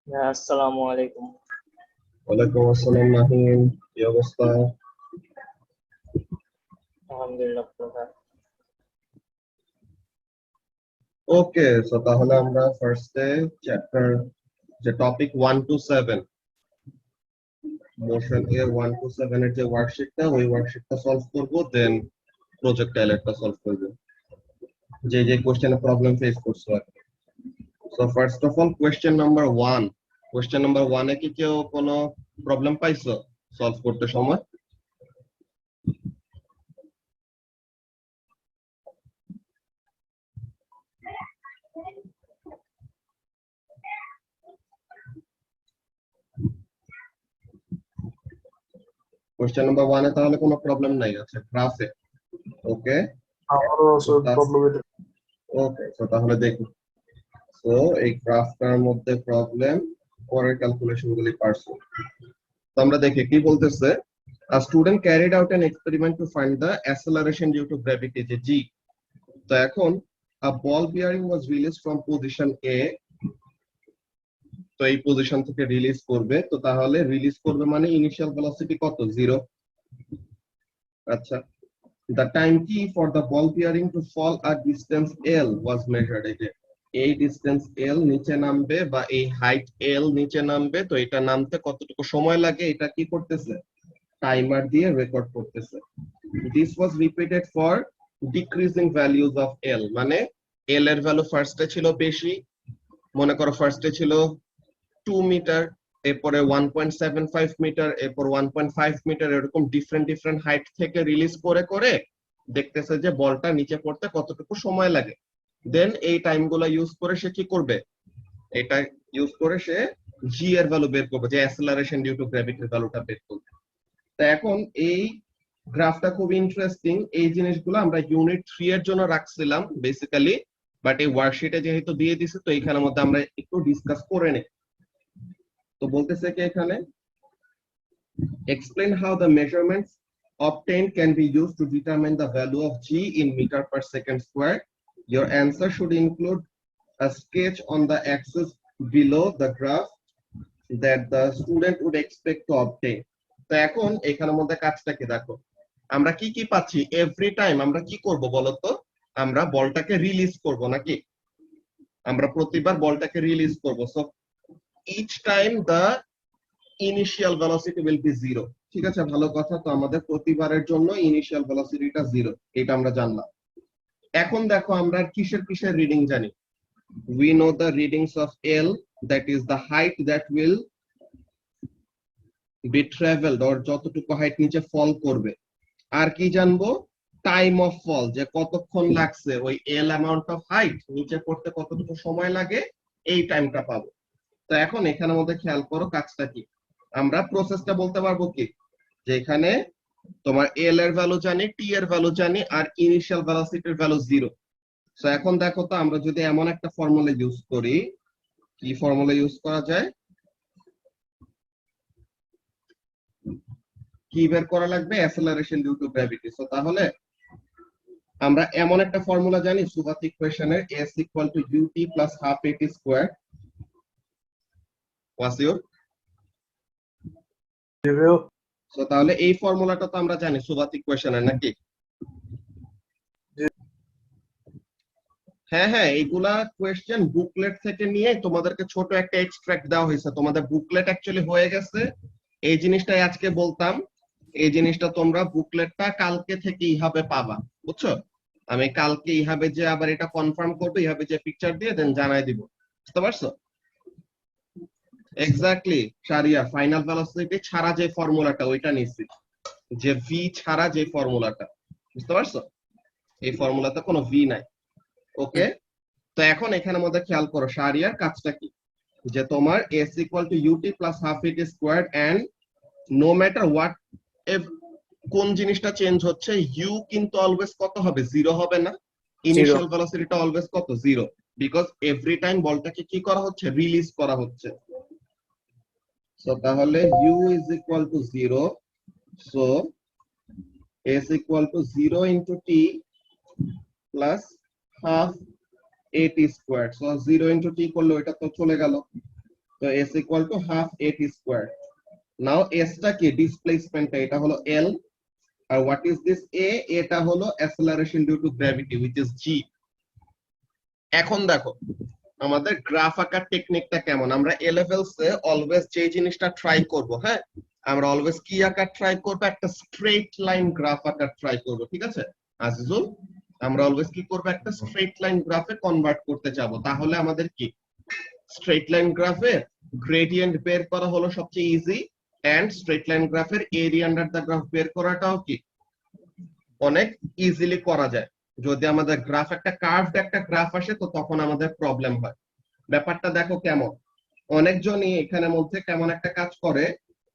আসসালামু আলাইকুম। ওয়ালাইকুম আসসালাম নাহিম, কি অবস্থা? আলহামদুলিল্লাহ প্রধান। ওকে, সো তাহলে আমরা ফার্স্টে চ্যাপ্টার যে টপিক 1 to 7 মোশন এর 1 to 7 এর যে ওয়ার্কশিটটা ওই ওয়ার্কশিটটা সলভ করব, দেন প্রজেক্ট আইলেটটা সলভ করব, যে যে কোশ্চেনে প্রবলেম ফেস করছো আর কি। So first of all question number 1 এ কি কেউ কোনো প্রবলেম পাইছো সলভ করতে সময়? কোশ্চেন নাম্বার 1 এ তাহলে কোনো প্রবলেম নাই, আছে গ্রাফে। ওকে, আমারও আসলে প্রবলেম এটা। ওকে, সো তাহলে দেখি। তো এই গ্রাফটার মধ্যে প্রবলেম, পরের ক্যালকুলেশন গুলি পারছো। তো আমরা দেখি কি বলতেছে। A student carried out an experiment to find the acceleration due to gravity, যে g। তো এখন a ball bearing was released from position A, তো এই পজিশন থেকে রিলিজ করবে, তো তাহলে রিলিজ করবে মানে ইনিশিয়াল ভেলোসিটি কত? 0। আচ্ছা, the time t for the ball bearing to fall at distance L was measured, এই ডিসটেন্স L নিচে নামবে বা এই হাইট L নিচে নামবে, তো এটা নামতে কতটুকু সময় লাগে এটা কি করতেছে? টাইমার দিয়ে রেকর্ড করতেছে। This was repeated for decreasing values of L, মানে L এর ভ্যালু ফার্স্টে ছিল বেশি, মনে করো ফার্স্টে ছিল 2 মিটার, এরপরে 1.75 মিটার, এরপর 1.5 মিটার, এরকম ডিফারেন্ট ডিফারেন্ট হাইট থেকে রিলিজ করে করে দেখতেছে যে বলটা নিচে পড়তে কতটুকু সময় লাগে। দেন এই টাইম গুলা ইউজ করে সে কি করবে? এটা ইউজ করে সে জি এর ভ্যালু বের করবে, যে অ্যাসেলারেশন ডিউ টু গ্র্যাভিটির ভ্যালুটা বের করবে। তো এখন এই গ্রাফটা খুব ইন্টারেস্টিং, এই জিনিসগুলো আমরা ইউনিট 3 এর জন্য রাখছিলাম বেসিক্যালি, বাট এই ওয়ার্কশিটে যেহেতু দিয়ে দিছে তো এইখানের মধ্যে আমরা একটু ডিসকাস করে নেই। তো বলতেছে কি এখানে, explain how the measurements obtained can be used to determine the value of g in meter per second square. Your answer should include a sketch on the axis below the graph that the student would expect to obtain. তো এখন এখানের মধ্যে কাজটা কি দেখো, আমরা কি কি পাচ্ছি? এভরি টাইম আমরা কি করব বলতো? আমরা বলটাকে রিলিজ করব নাকি? আমরা প্রতিবার বলটাকে রিলিজ করব। So each time the initial velocity will be 0। ঠিক আছে, ভালো কথা। তো আমাদের প্রতিবারের জন্য ইনিশিয়াল ভেলোসিটিটা 0, এটা আমরা জানলাম। এখন দেখো আমরা কিসের কিসের রিডিং জানি। we know the readings of L, that is the height that will be traveled, or যতটুকু হাইট নিচে ফল করবে। আর কি জানবো? টাইম অফ ফল, যে কতক্ষণ লাগছে ওই L অ্যামাউন্ট অফ হাইট নিচে পড়তে কতটুকু সময় লাগে, এই টাইমটা পাবো। তো এখন এখানের মধ্যে খেয়াল করো কাজটা কি। আমরা প্রসেসটা বলতে পারবো কি, যে এখানে তোমার L এর ভ্যালু জানি, T এর ভ্যালু জানি, আর ইনিশিয়াল ভেলোসিটির ভ্যালু 0। সো এখন দেখো তো আমরা যদি এমন একটা ফর্মুলা ইউজ করি, কি ফর্মুলা ইউজ করা যায়? কি বের করা লাগবে? Acceleration due to gravity. So তাহলে আমরা এমন একটা ফর্মুলা জানি সুবাত ইকুয়েশনের, s equal to ut plus half at square. Wasiur? So তাহলে এই ফর্মুলাটা তো আমরা জানি সুবাত ইকুয়েশনের, নাকি? হ্যাঁ হ্যাঁ, এইগুলা কোয়েশ্চেন বুকলেট থেকে নিয়ে তোমাদেরকে ছোট একটা এক্সট্রাক্ট দেওয়া হয়েছে। তোমাদের বুকলেট অ্যাকচুয়ালি হয়ে গেছে, এই জিনিসটাই আজকে বলতাম। এই জিনিসটা তোমরা বুকলেটটা কালকে থেকে ইহাবে পাবা, বুঝছো? আমি কালকে ইহাবে যে আবার এটা কনফার্ম করবো, ইহাবে যে পিকচার দিয়ে দেন জানাই দিব, বুঝতে পারছো? এক্স্যাক্টলি শারিয়া, ফাইনাল ভেলোসিটি ছাড়া যে ফর্মুলাটা ওইটা নিচ্ছি, যে ভি ছাড়া যে ফর্মুলাটা, বুঝতে পারছো? এই ফর্মুলাতে কোনো ভি নাই। ওকে, তো এখন এখানে মধ্যে খেয়াল করো শারিয়ার কাজটা কি, যে তোমার s equal to ut plus half at squared, and no matter what, কোন জিনিসটা চেঞ্জ হচ্ছে, u কিন্তু অলওয়েজ কত হবে? 0 হবে না? ইনিশিয়াল ভেলোসিটিটা অলওয়েজ কত? 0, বিকজ এভরি টাইম বলটাকে কি করা হচ্ছে? রিলিজ করা হচ্ছে। সো তাহলে u is equal to 0, so s equal to 0 into t plus half at square. So 0 into t করলে ওইটা তো চলে গেল, তো s equal to half at square. Now s টা কি ডিসপ্লেসমেন্ট, এটা হলো l, আর হোয়াট ইজ দিস a? এটা হলো acceleration due to gravity which is g। এখন দেখো আমাদের গ্রাফ আঁকার টেকনিকটা কেমন। আমরা এ লেভেলসে অলওয়েজ যে জিনিসটা ট্রাই করব, হ্যাঁ, আমরা অলওয়েজ কি আঁকার ট্রাই করব? একটা স্ট্রেট লাইন গ্রাফ আঁকার ট্রাই করব, ঠিক আছে আজিজুল? আমরা অলওয়েজ কি করব? একটা স্ট্রেট লাইন গ্রাফে কনভার্ট করতে যাব। তাহলে আমাদের কি স্ট্রেট লাইন গ্রাফের গ্রেডিয়েন্ট বের করা হলো সবচেয়ে ইজি, এন্ড স্ট্রেট লাইন গ্রাফের এরিয়া আন্ডার দ্য গ্রাফ বের করাটাও কি অনেক ইজিলি করা যায়। যদি আমাদের গ্রাফ একটা কার্ভড একটা গ্রাফ আসে তো তখন আমাদের প্রবলেম হয়। ব্যাপারটা দেখো কেমন, অনেকজনই এখানে মধ্যে কেমন একটা কাজ করে,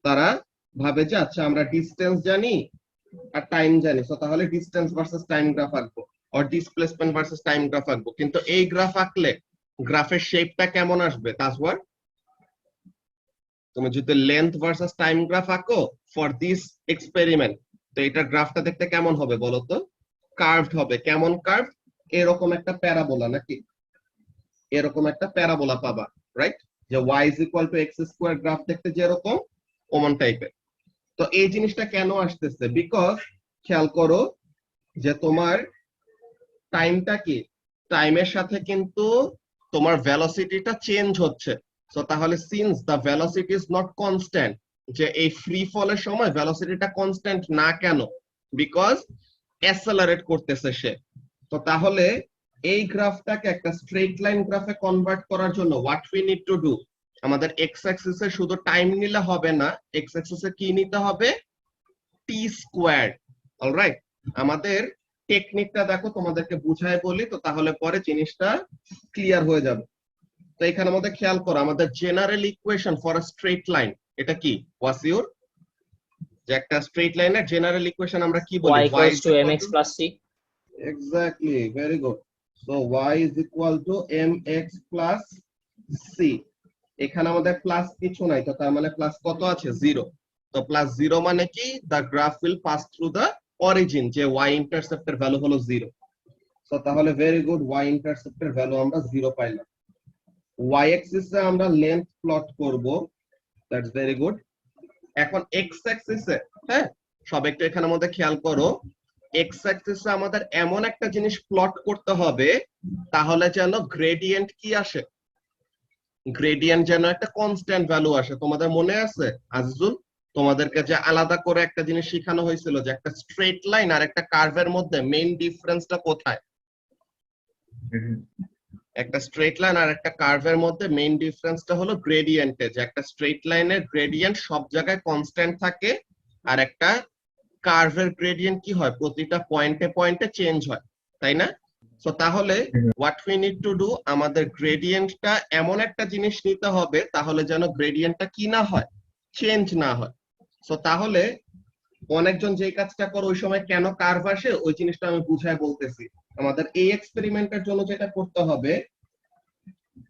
তারা ভাবে যে আচ্ছা আমরা ডিসটেন্স জানি আর টাইম জানি, তো তাহলে ডিসটেন্স ভার্সেস টাইম গ্রাফ আঁকবো আর ডিসপ্লেসমেন্ট ভার্সেস টাইম গ্রাফ আঁকবো। কিন্তু এই গ্রাফ আঁকলে গ্রাফের শেপটা কেমন আসবে? তাজওয়ার, তুমি যদি লেন্থ ভার্সেস টাইম গ্রাফ আঁকো ফর দিস এক্সপেরিমেন্ট, তো এটার গ্রাফটা দেখতে কেমন হবে বলো তো? কার্ভড হবে। কেমন কার্ভড? এরকম একটা প্যারাবোলা, নাকি এরকম একটা প্যারাবোলা পাবা, রাইট? যে y is equal to x square graph দেখতে যেরকম ওমন টাইপের। তো এই জিনিসটা কেন আসতেছে? বিকজ খেয়াল করো যে তোমার টাইমটা কি, টাইমের সাথে কিন্তু তোমার ভেলোসিটিটা চেঞ্জ হচ্ছে। সো তাহলে since the velocity is not constant, যে এই ফ্রি ফলের সময় ভেলোসিটিটা কনস্ট্যান্ট না কেন? বিকজ অ্যাসেলারেট করতেছে সে। তো তাহলে এই গ্রাফটাকে একটা স্ট্রেট লাইন গ্রাফে কনভার্ট করার জন্য what we need to do, আমাদের এক্স অ্যাক্সিসে শুধু টাইম নিলে হবে না, এক্স অ্যাক্সিসে কি নিতে হবে? টি স্কোয়ার। অলরাইট, আমাদের টেকনিকটা দেখো তোমাদেরকে বুঝায় বলি, তো তাহলে পরে জিনিসটা ক্লিয়ার হয়ে যাবে। তো এখানে আমাদের খেয়াল করো, আমাদের general equation for a straight line এটা কি? ওয়াসিউর, যে একটা স্ট্রেট লাইনের জেনারেল ইকুয়েশন আমরা কি বলি? y equals to mx plus c. Exactly, very good. So y is equal to mx plus c. এখানে আমাদের প্লাস কিছু নাই, তো তার মানে প্লাস কত আছে? 0। তো প্লাস 0 মানে কি? the graph will pass through the origin, যে y ইন্টারসেপ্ট এর ভ্যালু হলো 0। তো তাহলে ভেরি গুড, y ইন্টারসেপ্ট এর ভ্যালু আমরা 0 পাইলাম। y অ্যাক্সিস এ আমরা লেন্থ প্লট করব, দ্যাটস ভেরি গুড। এখন x অ্যাক্সিস এ, হ্যাঁ, সব একটু এখানে মধ্যে খেয়াল করো, x অ্যাক্সিস এ আমাদের এমন একটা জিনিস প্লট করতে হবে তাহলে যেন গ্রেডিয়েন্ট কি আসে? গ্রেডিয়েন্ট যেন একটা কনস্ট্যান্ট ভ্যালু আসে। তোমাদের মনে আছে আজিজুল, তোমাদেরকে যে আলাদা করে একটা জিনিস শেখানো হয়েছিল যে একটা স্ট্রেট লাইন আর একটা কার্ভের মধ্যে মেইন ডিফারেন্সটা কোথায়? একটা স্ট্রেট লাইন আর একটা কার্ভের মধ্যে মেইন ডিফারেন্সটা হলো গ্রেডিয়েন্টে, যে একটা স্ট্রেট লাইনের গ্রেডিয়েন্ট সব জায়গায় কনস্ট্যান্ট থাকে, আর একটা কার্ভের গ্রেডিয়েন্ট কি হয়? প্রতিটা পয়েন্টে পয়েন্টে চেঞ্জ হয়, তাই না? সো তাহলে what we need to do, আমাদের গ্রেডিয়েন্টটা এমন একটা জিনিস নিতে হবে তাহলে যেন গ্রেডিয়েন্টটা কি না হয়? চেঞ্জ না হয়। সো তাহলে অনেকজন যে কাজটা করে ওই সময় কেন কার্ভ আসে ওই জিনিসটা আমি বুঝায় বলতেছি। আমাদের এই এক্সপেরিমেন্টের জন্য যেটা করতে হবে,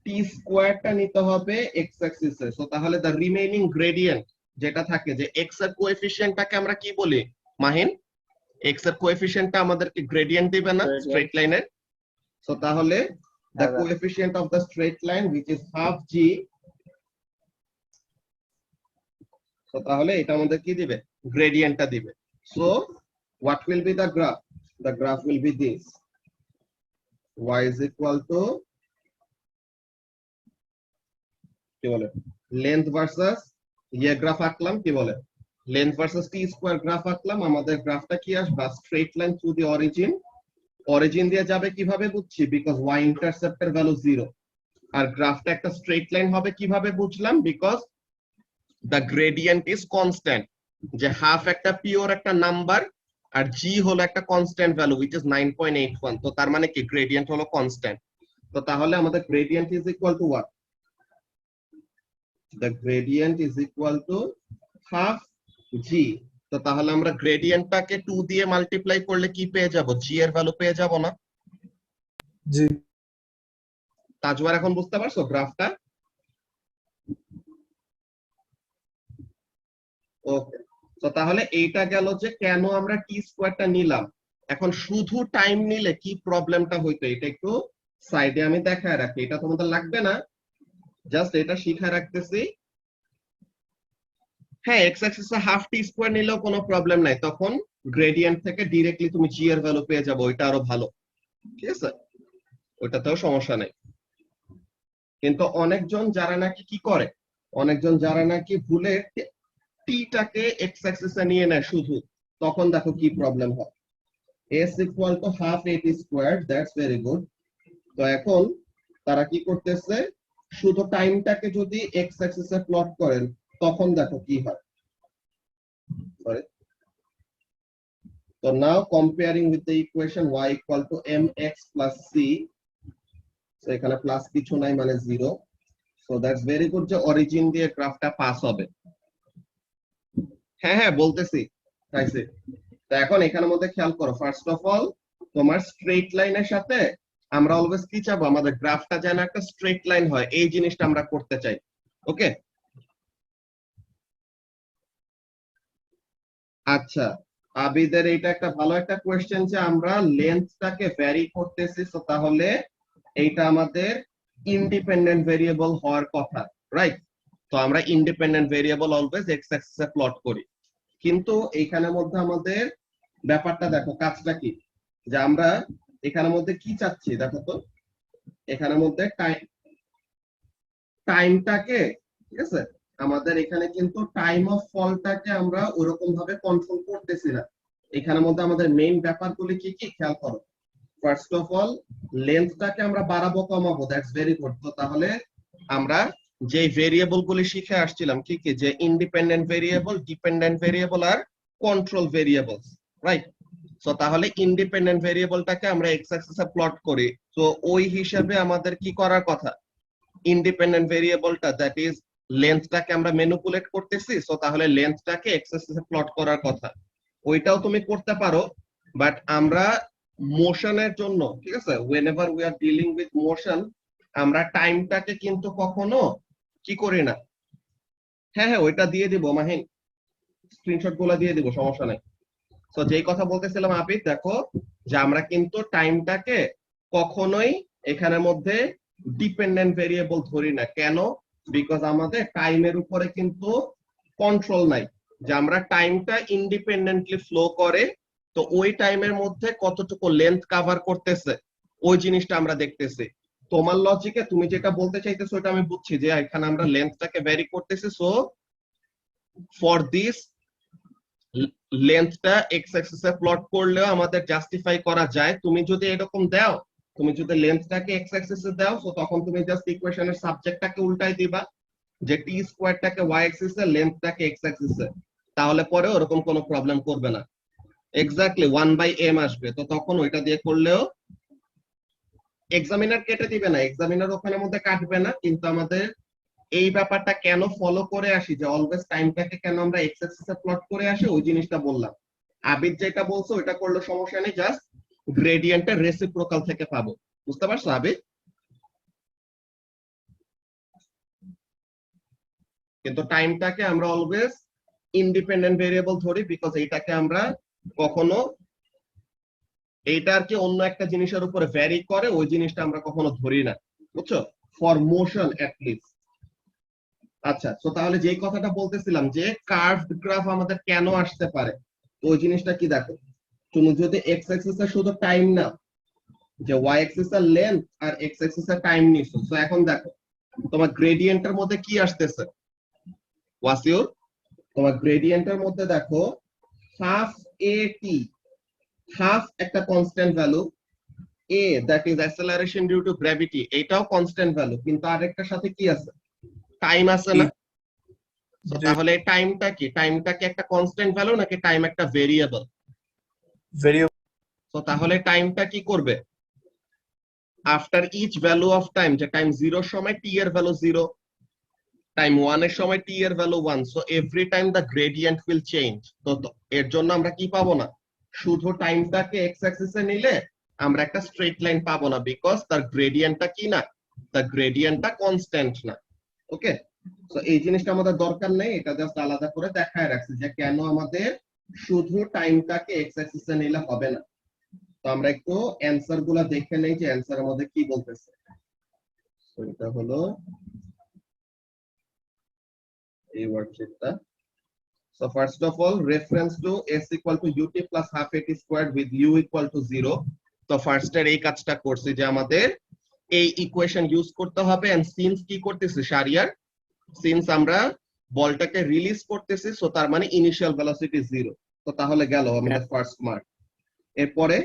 টি স্কোয়ারটা নিতে হবে এক্স অ্যাক্সিসে। সো তাহলে দ্য রিমেইনিং গ্রেডিয়েন্ট যেটা থাকে, যে এক্স এর কোএফিসিয়েন্টটাকে আমরা কি বলি মাহিন? এক্স এর কোএফিসিয়েন্টটা আমাদেরকে গ্রেডিয়েন্ট দিবে না স্ট্রেট লাইনের? সো তাহলে the coefficient of the straight line which is half g, so তাহলে এটা আমাদের কি দিবে? গ্রেডিয়েন্টটা দিবে। So what will be the graph? The graph will be this, y is equal to কি বলে লেন্থ ভার্সেস ইয়ে গ্রাফ আঁকলাম, কি বলে লেন্থ ভার্সেস টি স্কয়ার গ্রাফ আঁকলাম। আমাদের গ্রাফটা কি আসবে? Straight line through the origin. Origin দিয়ে যাবে কিভাবে বুঝছি? বিকজ y ইন্টারসেপ্ট এর ভ্যালু 0। আর গ্রাফটা একটা স্ট্রেট লাইন হবে কিভাবে বুঝলাম? Because the gradient is constant, যে হাফ একটা পিওর একটা নাম্বার আর g হলো একটা কনস্ট্যান্ট ভ্যালু which is 9.81। তো তার মানে কি গ্রেডিয়েন্ট হলো কনস্ট্যান্ট। তো তাহলে আমাদের gradient is equal two what? The gradient is equal to half g। তো তাহলে আমরা গ্রেডিয়েন্টটাকে 2 দিয়ে মাল্টিপ্লাই করলে কি পেয়ে যাব? g এর ভ্যালু পেয়ে যাব না? জি। তাজওয়ার এখন বুঝতে পারছো গ্রাফটা? ওকে, তো তাহলে এইটা গেল যে কেন আমরা টি স্কোয়ারটা নিলাম। এখন শুধু টাইম নিলে কি প্রবলেমটা হইতো এটা একটু সাইডে আমি দেখায় রাখি, এটা তোমাদের লাগবে না। জাস্ট এটা শিখা রাখতেছি। হ্যাঁ, এক্স অ্যাক্সিসে হাফ টি স্কয়ার নিলেও কোনো প্রবলেম নাই, তখন গ্রেডিয়েন্ট থেকে ডিরেক্টলি তুমি জি এর ভ্যালু পেয়ে যাবে, ওইটা আরো ভালো। ঠিক আছে, ওইটাতেও সমস্যা নাই। কিন্তু অনেকজন যারা নাকি কি করে, অনেকজন যারা নাকি ভুলে টিটাকে এক্স অ্যাক্সিসে নিয়ে নেয় শুধু, তখন দেখো কি প্রবলেম হয়। s equal to half at squared, that's very good. তো এখন তারা কি করতেছে, শুধু টাইমটাকে যদি এক্স অ্যাক্সিসে প্লট করেন তখন দেখো কি হয়। সরি, তো now comparing with the equation y equal to mx plus c, so এখানে প্লাস কিছু নাই মানে 0, সো দ্যাটস ভেরি গুড যে অরিজিন দিয়ে গ্রাফটা পাস হবে। হ্যাঁ হ্যাঁ বলতেছি, তাইছে। তো এখন এখানের মধ্যে খেয়াল করো, ফার্স্ট অফ অল তোমার স্ট্রেট লাইনের সাথে আমরা অলওয়েজ কি চাবো, আমাদের গ্রাফটা যেন একটা স্ট্রেট লাইন হয়, এই জিনিসটা আমরা করতে চাই। ওকে, আচ্ছা, আবিদের এটা একটা ভালো একটা কোয়েশ্চেন যে আমরা লেন্থটাকে ভ্যারি করতেছি, তো তাহলে এইটা আমাদের ইন্ডিপেন্ডেন্ট ভেরিয়েবল হওয়ার কথা, রাইট? তো আমরা ইন্ডিপেন্ডেন্ট ভেরিয়েবল অলওয়েজ এক্স অ্যাক্সিসে প্লট করি, কিন্তু এইখানের মধ্যে আমাদের ব্যাপারটা দেখো, কাজটা কি, যে আমরা এখানের মধ্যে কি চাচ্ছি দেখো তো, এখানের মধ্যে টাইমটাকে, ঠিক আছে, আমাদের এখানে কিন্তু টাইম অফ ফলটাকে আমরা ওরকম ভাবে কন্ট্রোল করতেছি না। এখানের মধ্যে আমাদের মেইন ব্যাপারগুলি কি কি খেয়াল করো। ফার্স্ট অফ অল লেন্থটাকে আমরা বাড়াবো কমাবো, দ্যাটস ভেরি গুড। তো তাহলে আমরা যে ভেরিয়েবল গুলি শিখে আসছিলাম কি কি, যে ইন্ডিপেন্ডেন্ট ভেরিয়েবল, ডিপেন্ডেন্ট ভেরিয়েবল আর কন্ট্রোল ভেরিয়েবলস, রাইট? সো তাহলে ইন্ডিপেন্ডেন্ট ভেরিয়েবলটাকে আমরা এক্স অ্যাক্সিসে প্লট করি, তো ওই হিসাবে আমাদের কি করার কথা, ইন্ডিপেন্ডেন্ট ভেরিয়েবলটা দ্যাট ইজ লেন্থটাকে আমরা ম্যানিপুলেট করতেছি, সো তাহলে লেন্থটাকে এক্স অ্যাক্সিসে প্লট করার কথা। ওইটাও তুমি করতে পারো, বাট আমরা মোশনের জন্য, ঠিক আছে, whenever we are dealing with motion, আমরা টাইমটাকে কিন্তু কখনো কি করি না। হ্যাঁ হ্যাঁ ওইটা দিয়ে দিব মাহিন, স্ক্রিনশট গুলো দিয়ে দিব, সমস্যা নাই। তো যেই কথা বলতেছিলাম আবিদ, দেখো যে আমরা কিন্তু টাইমটাকে কখনোই এখানের মধ্যে ডিপেন্ডেন্ট ভেরিয়েবল ধরি না। কেন? বিকজ আমাদের টাইমের উপরে কিন্তু কন্ট্রোল নাই, যে আমরা টাইমটা ইন্ডিপেন্ডেন্টলি ফ্লো করে, তো ওই টাইমের মধ্যে কতটুকু লেন্থ কভার করতেছে ওই জিনিসটা আমরা দেখতেছি। তোমার লজিকে তুমি যেটা বলতে চাইতেছো ওটা আমি বুঝছি, যে এখানে আমরা লেন্থটাকে ভ্যারি করতেছি, সো ফর দিস লেন্থটা এক্স অ্যাক্সিসে প্লট করলেও আমাদের জাস্টিফাই করা যায়। তুমি যদি এরকম দাও, তুমি যদি লেন্থটাকে এক্স অ্যাক্সিসে দাও, তো তখন তুমি জাস্ট ইকুয়েশনের সাবজেক্টটাকে উল্টাই দিবা, যে টি স্কয়ারটাকে ওয়াই অ্যাক্সিসে, লেন্থটাকে এক্স অ্যাক্সিসে, তাহলে পরে ওরকম কোনো প্রবলেম করবে না। এক্স্যাক্টলি 1/m আসবে, তো তখন ওইটা দিয়ে করলেও এক্সামিনার কেটে দিবে না, এক্সামিনার ওখানে মধ্যে কাটবে না। কিন্তু আমাদের এই ব্যাপারটা কেন ফলো করে আসি, যে অলওয়েজ টাইমটাকে কেন আমরা এক্স অ্যাক্সিসে প্লট করে আসি, ওই জিনিসটা বললাম। আবিদ যেটা বলছো ওটা করলে সমস্যা নেই, জাস্ট গ্রেডিয়েন্টের রেসিপ্রোকাল থেকে পাবো। বুঝতে পারছো আবিদ? কিন্তু টাইমটাকে আমরা অলওয়েজ ইন্ডিপেন্ডেন্ট ভেরিয়েবল ধরি, বিকজ এইটাকে আমরা কখনো, এইটা আর কি অন্য একটা জিনিসের উপরে ভ্যারি করে, ওই জিনিসটা আমরা কখনো ধরি না, বুঝছো, ফর মোশন অ্যাট লিস্ট। আচ্ছা, তো তাহলে যেই কথাটা বলতেছিলাম, যে কার্ভড গ্রাফ আমাদের কেন আসতে পারে, তো ওই জিনিসটা কি দেখো, তুমি যদি এক্স অ্যাক্সিস এর শুধু টাইম নাও, যে ওয়াই অ্যাক্সিস এর লেন্থ আর এক্স অ্যাক্সিস এর টাইম নিছো, তো এখন দেখো তোমার গ্রেডিয়েন্টের মধ্যে কি আসতেছে ওয়াসিউর, তোমার গ্রেডিয়েন্টের মধ্যে দেখো হাফ এ টি, হাফ একটা constant value, A that is acceleration due to gravity, এটাও কনস্ট্যান্ট ভ্যালু, কিন্তু আরেকটার সাথে কি আছে, টাইম আছে না? তো তাহলে টাইমটা কি, টাইমটা কি একটা কনস্ট্যান্ট ভ্যালু নাকি টাইম একটা ভেরিয়েবল? ভেরিয়েবল। তো তাহলে টাইমটা কি করবে, after each value of time, যে টাইম 0 এর সময় টি এর ভ্যালু 0, টাইম 1 এর সময় টি এর value 1, so every time the gradient will change. তো এর জন্য আমরা কি পাবো না, শুধু টাইমটাকে এক্স অ্যাক্সিসে নিলে আমরা একটা স্ট্রেট লাইন পাবো না, বিকজ তার গ্রেডিয়েন্টটা কি না, তার গ্রেডিয়েন্টটা কনস্ট্যান্ট না। ওকে, তো এই জিনিসটা আমাদের দরকার নেই, এটা জাস্ট আলাদা করে দেখায় রাখছি যে কেন আমাদের শুধু টাইমটাকে এক্স অ্যাক্সিসে নিলে হবে না। তো আমরা একটু অ্যানসার গুলা দেখে নেই, যে অ্যানসারের মধ্যে কি বলতেছে। তো এটা হলো এই ওয়ার্কশিটটা। So first of all, reference to s equal to ut plus half at squared with u equal to 0. তো ফার্স্ট এর এই কাজটা করছি যে আমাদের এই ইকুয়েশন ইউজ করতে হবে, এন্ড সিন্স কি করতেছি শারিয়ার, সিন্স আমরা বলটাকে রিলিজ করতেছি, সো তার মানে ইনিশিয়াল ভেলোসিটি 0। তো তাহলে গেল আমাদের ফার্স্ট মার্ক। এরপরে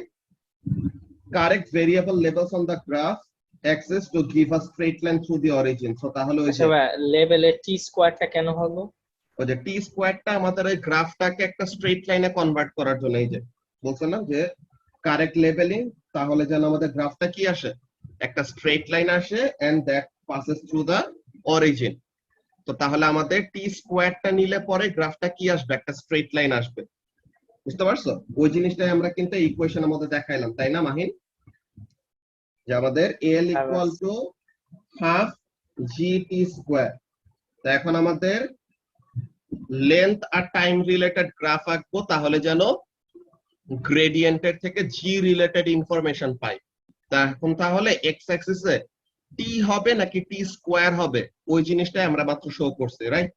correct variable labels on the graph access to give a straight line through the origin. So তাহলে ওই আচ্ছা যে ভাই, লেভেলে টি স্কোয়ারটা কেন হলো? ওই যে টি স্কোয়ারটা আমাদের ওই গ্রাফটাকে একটা স্ট্রেট লাইনে কনভার্ট করার জন্য, এই যে বলছিলাম যে কারেক্ট লেভেলিং, তাহলে যেন আমাদের গ্রাফটা কি আসে, একটা স্ট্রেট লাইন আসে, and that passes through the origin. তো তাহলে আমাদের টি স্কোয়ারটা নিলে পরে গ্রাফটা কি আসবে, একটা স্ট্রেট লাইন আসবে। বুঝতে পারছো? ওই জিনিসটাই আমরা কিন্তু ইকুয়েশনের মধ্যে দেখাইলাম, তাই না মাহিন? যে আমাদের L equal to half G T square. তো এখন আমাদের লেন্থ আর টাইম রিলেটেড গ্রাফ আঁকবো, তাহলে যেন গ্রেডিয়েন্টের থেকে জি রিলেটেড ইনফরমেশন পাই। তা এখন তাহলে এক্স অ্যাক্সিসে টি হবে নাকি টি স্কোয়ার হবে, ওই জিনিসটাই আমরা মাত্র শো করছি, রাইট?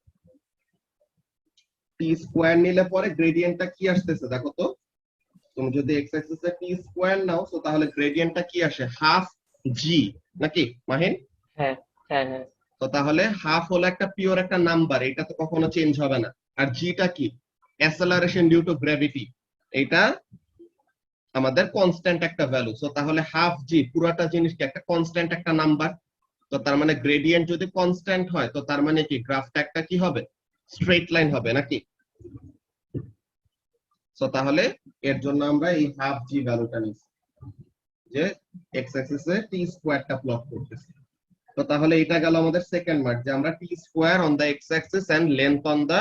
টি স্কোয়ার নিলে পরে গ্রেডিয়েন্টটা কি আসতেছে দেখো তো। তুমি যদি এক্স অ্যাক্সিসে টি স্কোয়ার নাও, তো তাহলে গ্রেডিয়েন্টটা কি আসে, হাফ জি, নাকি মাহিন? হ্যাঁ হ্যাঁ হ্যাঁ। তো তাহলে হাফ হলো একটা পিওর একটা নাম্বার, এটা তো কখনো চেঞ্জ হবে না। আর জিটা কি, অ্যাসেলারেশন ডিউ টু গ্র্যাভিটি, এটা আমাদের কনস্ট্যান্ট একটা ভ্যালু। সো তাহলে হাফ জি পুরাটা জিনিসটা একটা কনস্ট্যান্ট একটা নাম্বার। তো তার মানে গ্রেডিয়েন্ট যদি কনস্ট্যান্ট হয়, তো তার মানে কি গ্রাফটা একটা কি হবে, স্ট্রেট লাইন হবে, নাকি? সো তাহলে এর জন্য আমরা এই হাফ জি ভ্যালুটা নিচ্ছি, যে এক্স অ্যাক্সিসে টি স্কোয়ারটা প্লট করতেছি। তো তাহলে এটা গেল আমাদের সেকেন্ড মার্ক, যে আমরা T square on the X axis and length on the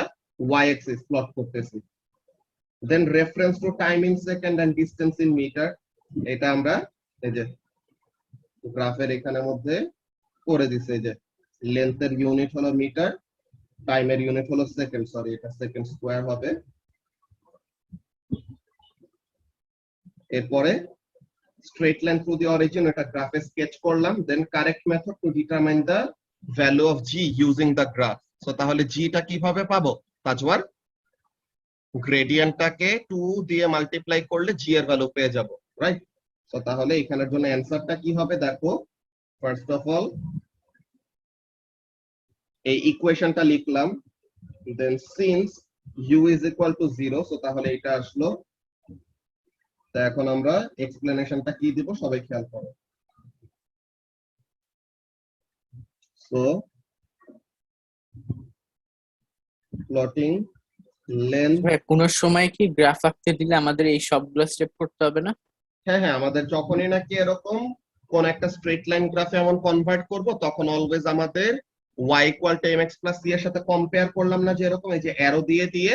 Y axis plot করতেছি। Then reference to time in second and distance in metre, এটা আমরা এই যে গ্রাফের এখানের মধ্যে করে দিছে, এই যে লেন্থের ইউনিট হলো মিটার, টাইমের ইউনিট হলো সেকেন্ড, সরি এটা সেকেন্ড স্কোয়ার হবে। এরপরে straight line through the origin, এটা গ্রাফে স্কেচ করলাম। Then correct method to determine the value of G using the graph. So তাহলে জিটা কিভাবে পাবো, তাজওয়ার? গ্রেডিয়েন্টটাকে 2 দিয়ে মাল্টিপ্লাই করলে জি এর ভ্যালু পেয়ে যাব, রাইট? সো তাহলে এখানের জন্য অ্যানসারটা কি হবে দেখো। ফার্স্ট অফ অল এই ইকুয়েশনটা লিখলাম, then since U is equal to 0, so তাহলে এটা আসলো। তো এখন আমরা এক্সপ্লেনেশনটা কি দিব সবাই খেয়াল করো। সো প্লটিং লেন্থ, ভাই কোন সময় কি গ্রাফ আঁকতে দিলে আমাদের এই সবগুলো স্টেপ করতে হবে না? হ্যাঁ হ্যাঁ, আমাদের যখনই নাকি এরকম কোন একটা স্ট্রেট লাইন গ্রাফে এমন কনভার্ট করব, তখন অলওয়েজ আমাদের y equal to mx plus c এর সাথে কম্পেয়ার করলাম না, যে এরকম এই যে অ্যারো দিয়ে দিয়ে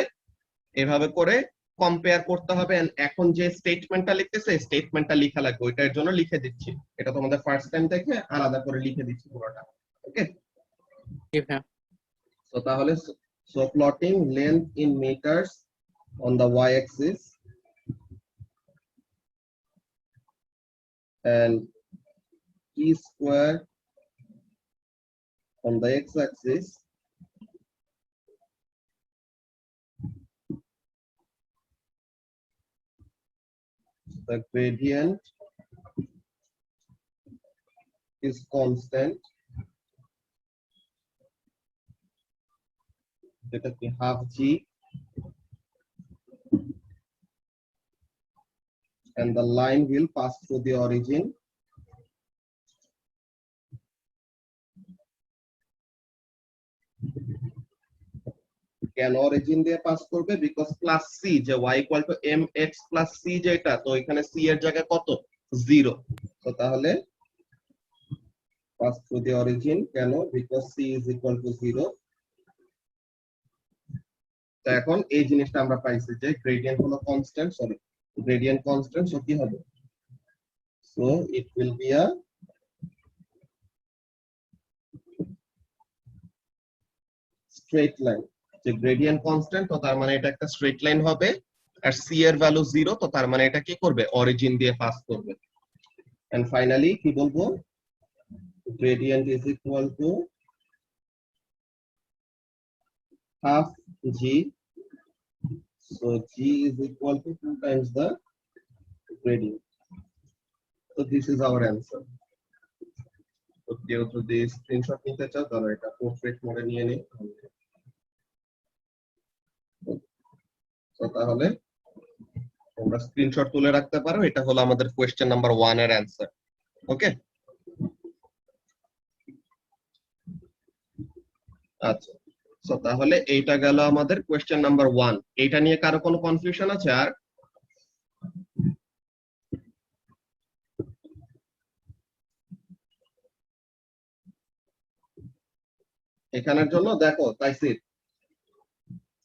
এভাবে করে কম্পেয়ার করতে হবে। And এখন যে স্টেটমেন্টটা লিখতেছে, স্টেটমেন্টটা লেখা লাগবে, ওইটার জন্য লিখে দিচ্ছি। এটা তোমাদের ফার্স্ট টাইম দেখে আলাদা করে লিখে দিচ্ছি পুরোটা, ওকে? সো তাহলে so plotting length in metres on the y axis and t square on the x-axis, the gradient is constant, যেটা কি half g, and the line will pass through the origin. কেন origin দিয়ে pass করবে? Because plus C, যে y equal to mx plus c, যেটা তো এখানে c এর জায়গায় কত, 0। তো তাহলে পাস থ্রু দি অরিজিন, কেন? Because c is equal to 0। তো এখন এই জিনিসটা আমরা পাইছি যে গ্রেডিয়েন্ট হলো constant, sorry gradient constant, so কি হবে, so it will be a straight line. যে গ্রেডিয়েন্ট কনস্ট্যান্ট, তো তার মানে এটা একটা স্ট্রেট লাইন হবে। আর c এর ভ্যালু 0, তো তার মানে এটা কি করবে, অরিজিন দিয়ে পাস করবে। এন্ড ফাইনালি কি বলবো, gradient is equal to half g, so g is equal to 2 times the gradient. So this is our answer. তো কেউ যদি স্ক্রিনশট নিতে চাও তাহলে এটা পোর্ট্রেট মোডে নিয়ে নিই। তো তাহলে তোমরা স্ক্রিনশট তুলে রাখতে পারো, এটা হলো আমাদের কোশ্চেন নাম্বার 1 এর অ্যানসার। ওকে, আচ্ছা, সো তাহলে এইটা গেল আমাদের কোশ্চেন নাম্বার 1। এইটা নিয়ে কারো কোনো কনফিউশন আছে আর? এখানের জন্য দেখো তাইসির,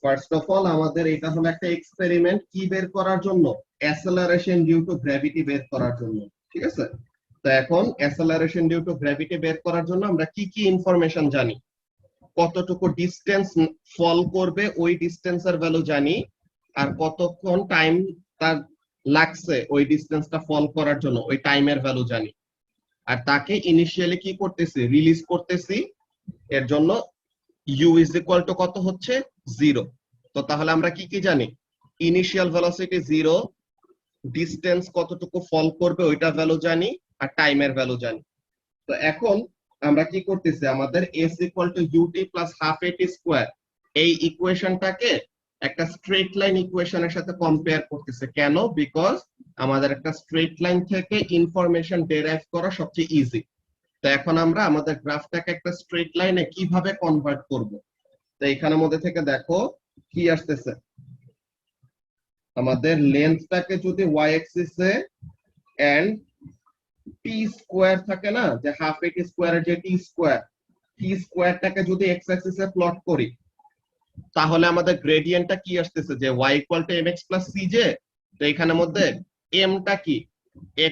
ফার্স্ট অফ অল আমাদের এটা হলো একটা এক্সপেরিমেন্ট কি বের করার জন্য, অ্যাসেলারেশন ডিউ টু গ্র্যাভিটি বের করার জন্য, ঠিক আছে? তো এখন অ্যাসেলারেশন ডিউ টু গ্র্যাভিটি বের করার জন্য আমরা কি কি ইনফরমেশন জানি, কতটুকু ডিসটেন্স ফল করবে ওই ডিসটেন্সের ভ্যালু জানি, আর কতক্ষণ টাইম তার লাগছে ওই ডিসটেন্সটা ফল করার জন্য ওই টাইমের ভ্যালু জানি, আর তাকে ইনিশিয়ালি কি করতেছি, রিলিজ করতেছি, এর জন্য u ইজ ইকুয়াল টু কত হচ্ছে 0। তো তাহলে আমরা কি কি জানি, ইনিশিয়াল ভেলোসিটি 0, ডিসটেন্স কতটুকু ফল করবে ওইটা ভ্যালু জানি, আর টাইমের ভ্যালু জানি। তো এখন আমরা কি করতেছি, আমাদের s equal to ut plus half at square এই ইকুয়েশনটাকে একটা স্ট্রেট লাইন ইকুয়েশনের সাথে কম্পেয়ার করতেছে। কেন? বিকজ আমাদের একটা স্ট্রেট লাইন থেকে ইনফরমেশন ডেরাইভ করা সবচেয়ে ইজি। তো এখন আমরা আমাদের গ্রাফটাকে একটা স্ট্রেট লাইনে কিভাবে কনভার্ট করব। তো এখানের মধ্যে থেকে দেখো কি আসতেছে, আমাদের লেন্থটাকে যদি y অ্যাক্সিসে এন্ড টি স্কয়ার থাকে না, যে হাফ at স্কয়ারের যে টি স্কয়ারটাকে যদি x অ্যাক্সিসে প্লট করি, তাহলে আমাদের গ্রেডিয়েন্টটা কি আসতেছে, যে y equal to mx plus cj। তো এখানের মধ্যে m টা কি,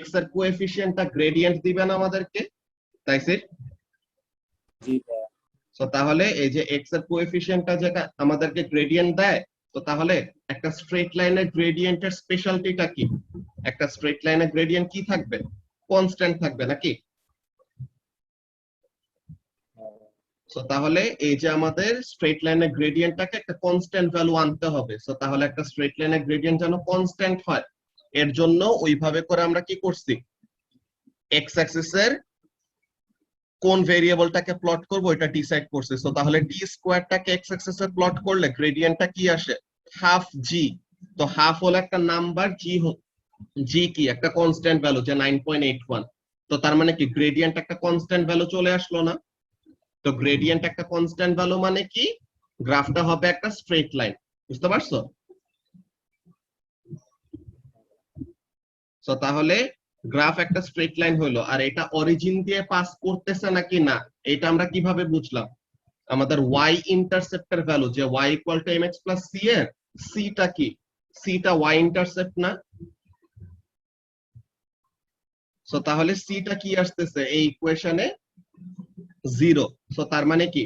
x এর কোএফিসিয়েন্টটা গ্রেডিয়েন্ট দিবেন আমাদেরকে, তাই স্যার? সো তাহলে এই যে x এর কোএফিসিয়েন্টটা যেটা আমাদেরকে গ্রেডিয়েন্ট দেয়, তো তাহলে একটা স্ট্রেট লাইনের গ্রেডিয়েন্টের স্পেশালিটিটা কি, একটা স্ট্রেট লাইনের গ্রেডিয়েন্ট কি থাকবে, কনস্ট্যান্ট থাকবে নাকি? সো তাহলে এই যে আমাদের স্ট্রেট লাইনের গ্রেডিয়েন্টটাকে একটা কনস্ট্যান্ট ভ্যালু আনতে হবে। সো তাহলে একটা স্ট্রেট লাইনের গ্রেডিয়েন্ট যেন কনস্ট্যান্ট হয়, এর জন্য ওইভাবে করে আমরা কি করছি, x অ্যাক্সিসের কোন ভেরিয়েবলটাকে প্লট করব এটা ডিসাইড করছি। সো তাহলে টি স্কয়ারটাকে x অ্যাক্সিসে প্লট করলে গ্রেডিয়েন্টটা কি আসে, হাফ জি। তো হাফ হলো একটা নাম্বার, জি কি একটা কনস্ট্যান্ট ভ্যালু, যে 9.81। তো তার মানে কি গ্রেডিয়েন্ট একটা কনস্ট্যান্ট ভ্যালু চলে আসলো না? তো গ্রেডিয়েন্ট একটা কনস্ট্যান্ট ভ্যালু মানে কি, গ্রাফটা হবে একটা স্ট্রেট লাইন। বুঝতে পারছো? সো তাহলে গ্রাফ একটা স্ট্রেট লাইন হলো, আর এটা অরিজিন দিয়ে পাস করতেছে নাকি না এটা আমরা কিভাবে বুঝলাম, আমাদের y ইন্টারসেপ্টের ভ্যালু, যে y equal to mx plus c এর c টা কি, c টা y ইন্টারসেপ্ট না? সো তাহলে c টা কি আসতেছে এই ইকুয়েশনে 0। সো তার মানে কি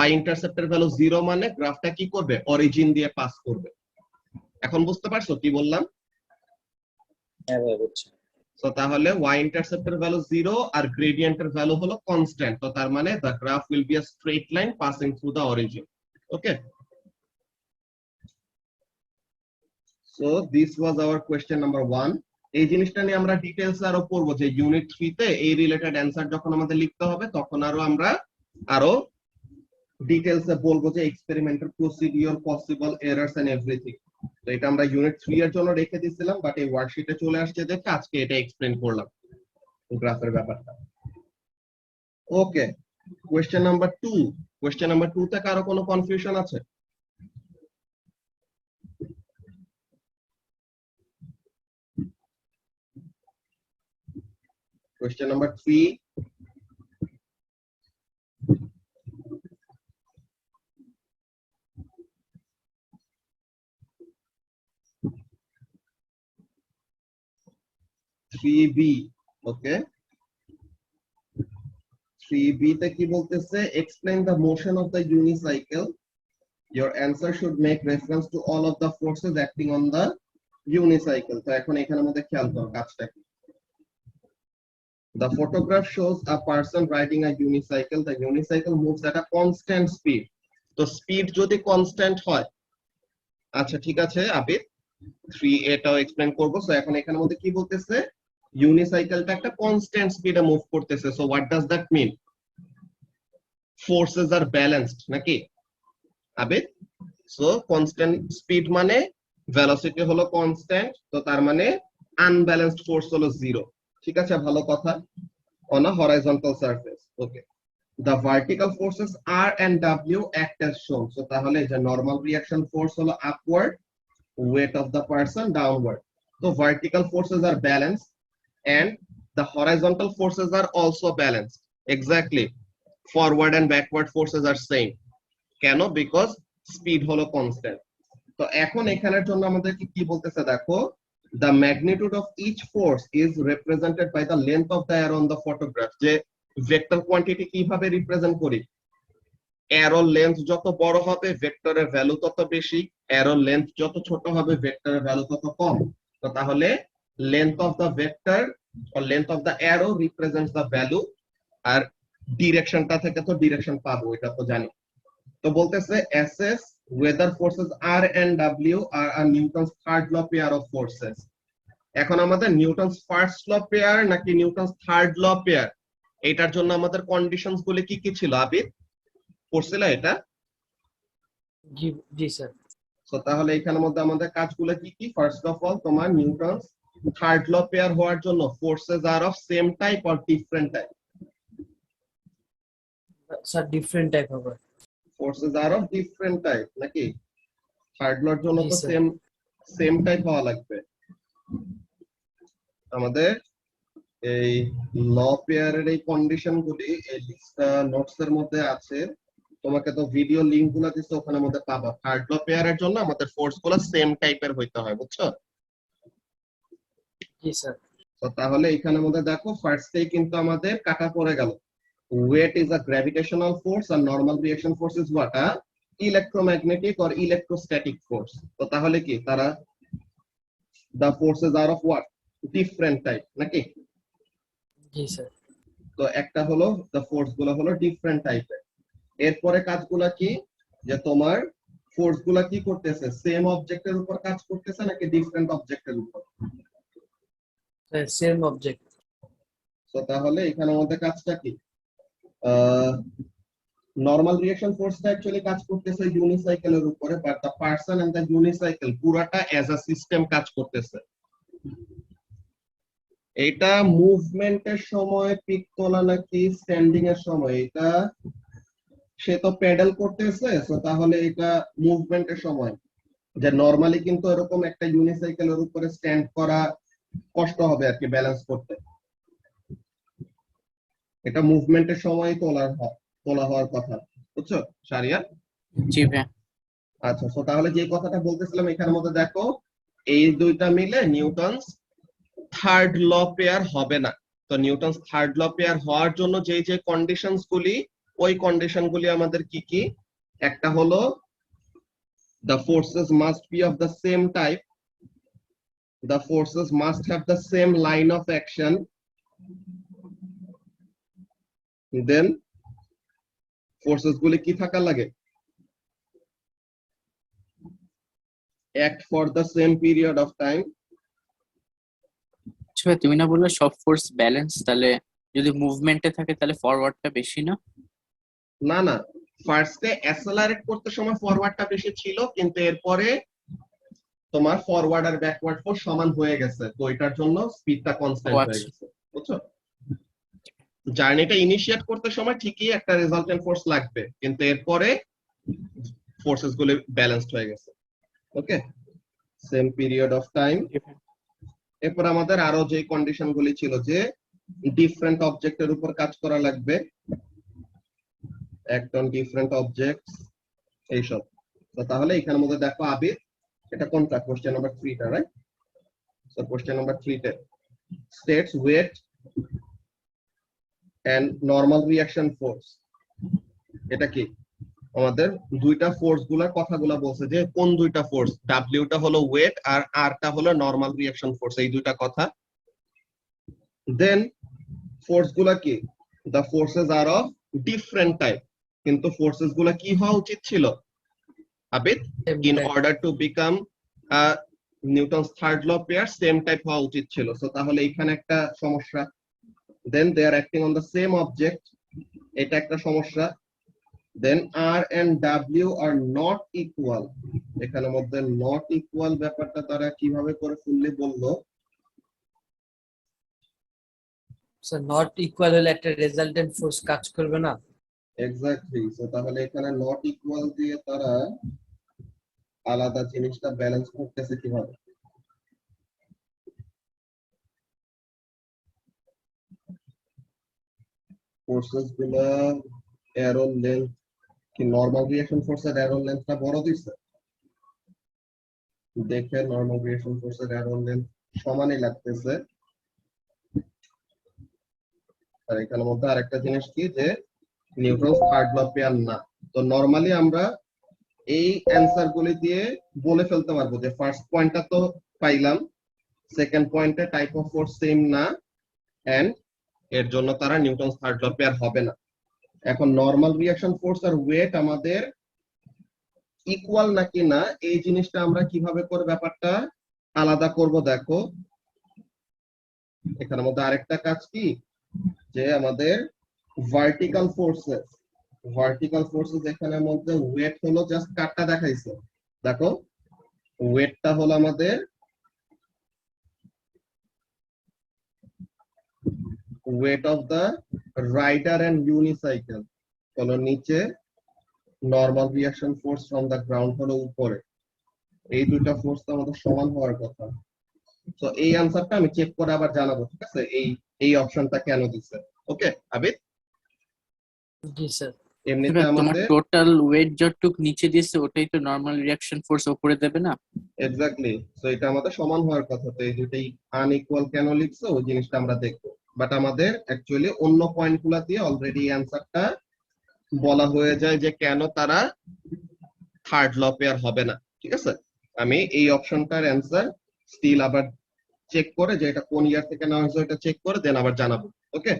y ইন্টারসেপ্টের ভ্যালু 0 মানে গ্রাফটা কি করবে, অরিজিন দিয়ে পাস করবে। এখন বুঝতে পারছো কি বললাম? হ্যাঁ ভাই বুঝছি। সো তাহলে y ইন্টারসেপ্টের ভ্যালু 0 আর গ্রেডিয়েন্টের ভ্যালু হলো কনস্ট্যান্ট। তো তার মানে the graph will be a straight line passing through the origin. Okay, so this was our question number 1. এই জিনিসটা নিয়ে আমরা ডিটেইলস আরো পড়বো, যে ইউনিট 3 তে এই রিলেটেড অ্যানসার যখন আমাদের লিখতে হবে তখন আমরা আরো ডিটেইলসে বলবো, যে experimental procedure, possible errors and everything. তো এটা আমরা ইউনিট 3 এর জন্য রেখে দিয়েছিলাম, বাট এই ওয়ার্কশিটে চলে আসছে দেখে আজকে এটা এক্সপ্লেইন করলাম গ্রাফের ব্যাপারটা। ওকে, কোশ্চেন নাম্বার 2। কোশ্চেন নাম্বার 2 তে কারো কোনো কনফিউশন আছে? কোশ্চেন নাম্বার 3, ওকে 3b তে কি বলতেছে, explain the motion of the unicycle. Your answer should make reference to all of the forces acting on the unicycle. তো এখন এখানের মধ্যে খেয়াল করো কাজটা কি। The photograph shows a person riding a unicycle. The unicycle moves at a constant speed. তো speed যদি কনস্ট্যান্ট হয়, আচ্ছা ঠিক আছে আবিদ 3 এটাও এক্সপ্লেইন করব। সো এখন এখানের মধ্যে কি বলতেছে, ইউনিসাইকেলটা একটা কনস্ট্যান্ট স্পিডে মুভ করতেছে। So what does that mean? Forces are balanced নাকি আবিদ? সো কনস্ট্যান্ট স্পিড মানে ভেলোসিটি হলো কনস্ট্যান্ট, তো তার মানে আনব্যালেন্সড ফোর্স হলো 0। ঠিক আছে, ভালো কথা। On a horizontal surface, okay. The vertical forces R and W act as shown. So তাহলে যে নরমাল রিঅ্যাকশন ফোর্স হলো upward, weight of the person downward. So vertical forces are balanced and the horizontal forces are also balanced. Exactly. Forward and backward forces are same. কেন? Because speed হলো constant. তো এখন এখানের জন্য আমাদেরকে কি বলতেছে দেখো, the magnitude of each force is represented by the length of the arrow on the photograph. যে ভেক্টর কোয়ান্টিটি কিভাবে রিপ্রেজেন্ট করি, অ্যারোর লেন্থ যত বড় হবে ভেক্টরের ভ্যালু তত বেশি, অ্যারোর লেন্থ যত ছোট হবে ভেক্টরের ভ্যালু তত কম। তো তাহলে length of the vector or length of the arrow represents the value, আর ডিরেকশনটা থেকে তো ডিরেকশন পাবো, এটা তো জানি। তো বলতেছে assess whether forces R and W are a Newton's third law pair of forces. এখন আমাদের নিউটনস ফার্স্ট ল পেয়ার নাকি নিউটনস থার্ড ল পেয়ার, এটার জন্য আমাদের কন্ডিশনস গুলো কি কি ছিল আবিদ, পড়ছিল এটা? জি জি স্যার। সো তাহলে এখানের মধ্যে আমাদের কাজগুলো কি কি? ফার্স্ট অফ অল তোমার নিউটনস থার্ড ল পেয়ার হওয়ার জন্য forces are of same type or different type? Sir different type হবে। Forces are of different type নাকি? থার্ড লর জন্য জি তো স্যার। সেম টাইপ হওয়া লাগবে। আমাদের এই ল পেয়ারের এই কন্ডিশন গুলি এই লিস্টটা নোটস এর মধ্যে আছে, তোমাকে তো ভিডিও লিংক গুলো দিচ্ছে, ওখানের মধ্যে পাবা। থার্ড ল পেয়ারের জন্য আমাদের ফোর্স গুলো সেম টাইপের হইতে হয়, বুঝছো? জি স্যার। তো তাহলে এখানের মধ্যে দেখো ফার্স্টেই কিন্তু আমাদের কাটা পড়ে গেল, weight is a gravitational force আর normal reaction force is what? A electromagnetic or electrostatic force. তো তাহলে কি তারা the forces are of what? Different type নাকি? জি স্যার। তো একটা হলো the force গুলো হলো ডিফারেন্ট টাইপের। এরপরে কাজগুলা কি, যে তোমার ফোর্স গুলা কি করতেছে, সেম অবজেক্টের উপর কাজ করতেছে নাকি ডিফারেন্ট অবজেক্টের উপর? Sir same object. তো তাহলে এখানের মধ্যে কাজটা কি, নরমাল রিঅ্যাকশন ফোর্সটা অ্যাকচুয়ালি কাজ করতেছে ইউনিসাইকেলের উপরে, but the person and the unicycle পুরাটা অ্যাজ আ সিস্টেম কাজ করতেছে। এটা মুভমেন্টের সময় পিক তোলা নাকি স্ট্যান্ডিং এর সময়, এটা সে তো প্যাডেল করতেছে, তো তাহলে এটা মুভমেন্টের সময়। যে নরমালি কিন্তু এরকম একটা ইউনিসাইকেলের উপরে স্ট্যান্ড করা কষ্ট হবে আর কি ব্যালেন্স করতে, এটা মুভমেন্টের সময় তোলা হওয়ার কথা, বুঝছো শারিয়া? জি ভাই। আচ্ছা, তো তাহলে যে কথাটা বলতেছিলাম এখানের মধ্যে দেখো, এই দুইটা মিলে নিউটনস থার্ড ল পেয়ার হবে না। তো নিউটনস থার্ড ল পেয়ার হওয়ার জন্য যে যে কন্ডিশনস গুলি, ওই কন্ডিশন গুলি আমাদের কি কি? একটা হলো the forces must be of the same type, the forces must have the same line of action, then forces গুলি কি থাকা লাগে? act for the same period of time. আচ্ছা ভাই, তুমি না বললে সব ফোর্স ব্যালেন্স, তাহলে যদি মুভমেন্টে থাকে তাহলে ফরওয়ার্ডটা বেশি না? না না, ফার্স্টে অ্যাসেলারেট করতে সময় ফরওয়ার্ডটা বেশি ছিল, কিন্তু এরপরে তোমার ফরওয়ার্ড আর ব্যাকওয়ার্ড ফোর্স সমান হয়ে গেছে, তো এটার জন্য স্পিডটা কনস্ট্যান্ট হয়ে গেছে, বুঝছো? জার্নিটা ইনিশিয়েট করতে সময় ঠিকই একটা রেজাল্টেন্ট ফোর্স লাগবে, কিন্তু এরপরে ফোর্সেস গুলো ব্যালেন্সড হয়ে গেছে। ওকে, সেম পিরিয়ড অফ টাইম। এরপর আমাদের আরো যে কন্ডিশন গুলি ছিল, যে ডিফারেন্ট অবজেক্টের উপর কাজ করা লাগবে, অ্যাক্ট অন ডিফারেন্ট অবজেক্টস, এইসব। তো তাহলে এখানের মধ্যে দেখো আবির, এটা কোনটা? কোশ্চেন নাম্বার 3 টা, রাইট? সো কোশ্চেন নাম্বার 3 তে states weight and normal reaction force. এটা কি আমাদের দুইটা ফোর্স গুলার কথাগুলা বলছে, যে কোন দুইটা ফোর্স, ডাব্লিউ টা হলো ওয়েট আর আর টা হলো নরমাল রিঅ্যাকশন ফোর্স, এই দুইটা কথা। দেন ফোর্স গুলা কি, the forces are of different type, কিন্তু ফোর্সেস গুলা কি হওয়া উচিত ছিল Abid in type. order to become Newton's third law pair same type হওয়া উচিত ছিল সো তাহলে এখানে একটা সমস্যা then they are acting on the same object এটা একটা সমস্যা then R and W are not equal এখানের মধ্যে নট ইকুয়াল ব্যাপারটা তারা কিভাবে করে ফুললি বললো So not equal হলে একটা resultant force কাজ করবে না। এক্স্যাক্টলি সো তাহলে এখানে নট ইকুয়াল দিয়ে তারা আলাদা জিনিসটা ব্যালেন্স করতেছে কিভাবে ফোর্সেস গুলা অ্যারো লেন্থ কি নরমাল রিঅ্যাকশন ফোর্সের অ্যারো লেন্থটা বড় দিছে দেখে নরমাল রিঅ্যাকশন ফোর্সের অ্যারো লেন্থ সমানই লাগতেছে আর এখানের মধ্যে আরেকটা জিনিস কি যে নিউটনস থার্ড ল পেয়ার না তো নরমালি আমরা এই অ্যানসার গুলি দিয়ে বলে ফেলতে পারবো যে ফার্স্ট পয়েন্টটা তো পাইলাম সেকেন্ড পয়েন্টে টাইপ অফ ফোর্স সেম না এন্ড এর জন্য তারা নিউটনস থার্ড ল পেয়ার হবে না এখন নরমাল রিঅ্যাকশন ফোর্স আর ওয়েট আমাদের ইকুয়াল নাকি না এই জিনিসটা আমরা কিভাবে করে ব্যাপারটা আলাদা করব দেখো এখানের মধ্যে আরেকটা কাজ কি যে আমাদের ভার্টিক্যাল ফোর্সেস এখানের মধ্যে ওয়েট হলো জাস্ট কাটটা দেখাইছে দেখো ওয়েটটা হলো আমাদের weight of the rider and unicycle হলো নিচে normal reaction force from the ground হলো উপরে এই দুইটা ফোর্স তো আমাদের সমান হওয়ার কথা তো এই আনসারটা আমি চেক করে আবার জানাবো ঠিক আছে এই অপশনটা কেন দিছে ওকে আবিদ জি স্যার। এমনিতে তোমার আমাদের টোটাল ওয়েট যতটুক নিচে দিয়েছে ওটাই তো নরমাল রিঅ্যাকশন ফোর্স উপরে দেবে না এক্স্যাক্টলি সো এটা আমাদের সমান হওয়ার কথা তো এই দুটেই আনইকুয়াল কেন লিখছে ওই জিনিসটা আমরা দেখবো বাট আমাদের অ্যাকচুয়ালি অন্য পয়েন্টগুলো দিয়ে অলরেডি অ্যানসারটা বলা হয়ে যায় যে কেন তারা থার্ড ল পেয়ার হবে না ঠিক আছে আমি এই অপশনটার অ্যানসার স্টিল আবার চেক করে যে এটা কোন ইয়ার থেকে নেওয়া হয়েছে এটা চেক করে দেন আবার জানাবো ওকে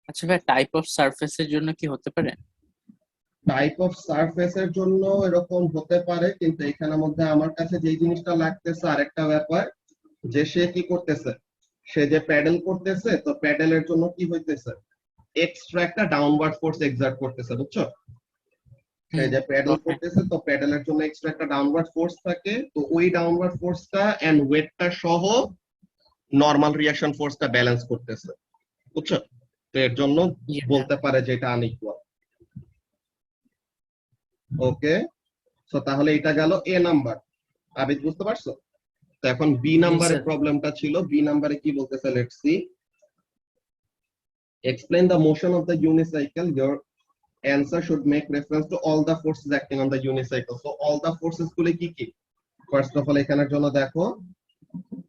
আচ্ছা ভাই টাইপ অফ সারফেসের জন্য কি হতে পারে টাইপ অফ সারফেসের জন্য এরকম হতে পারে কিন্তু এখানের মধ্যে আমার কাছে যে জিনিসটা লাগতেছে আরেকটা ব্যাপার যে সে কি করতেছে সে যে প্যাডেল করতেছে তো প্যাডেলের জন্য কি হইতেছে এক্সট্রা একটা ডাউনওয়ার্ড ফোর্স এক্সার্ট করতেছে বুঝছো সে যে প্যাডেল করতেছে তো প্যাডেলের জন্য এক্সট্রা একটা ডাউনওয়ার্ড ফোর্স থাকে তো ওই ডাউনওয়ার্ড ফোর্সটা এন্ড ওয়েটটা সহ নরমাল রিঅ্যাকশন ফোর্সটা ব্যালেন্স করতেছে বুঝছো তো এর জন্য বলতে পারে যে এটা আনইকুয়াল ওকে সো তাহলে এটা গেল এ নাম্বার আবিদ বুঝতে পারছো তো এখন বি নাম্বারের sir. প্রবলেমটা ছিল বি নাম্বারে কি বলতেছে let's see explain the motion of the unicycle your answer should make reference to all the forces acting on the unicycle so all the forces গুলো কি কি first of all এখানের জন্য দেখো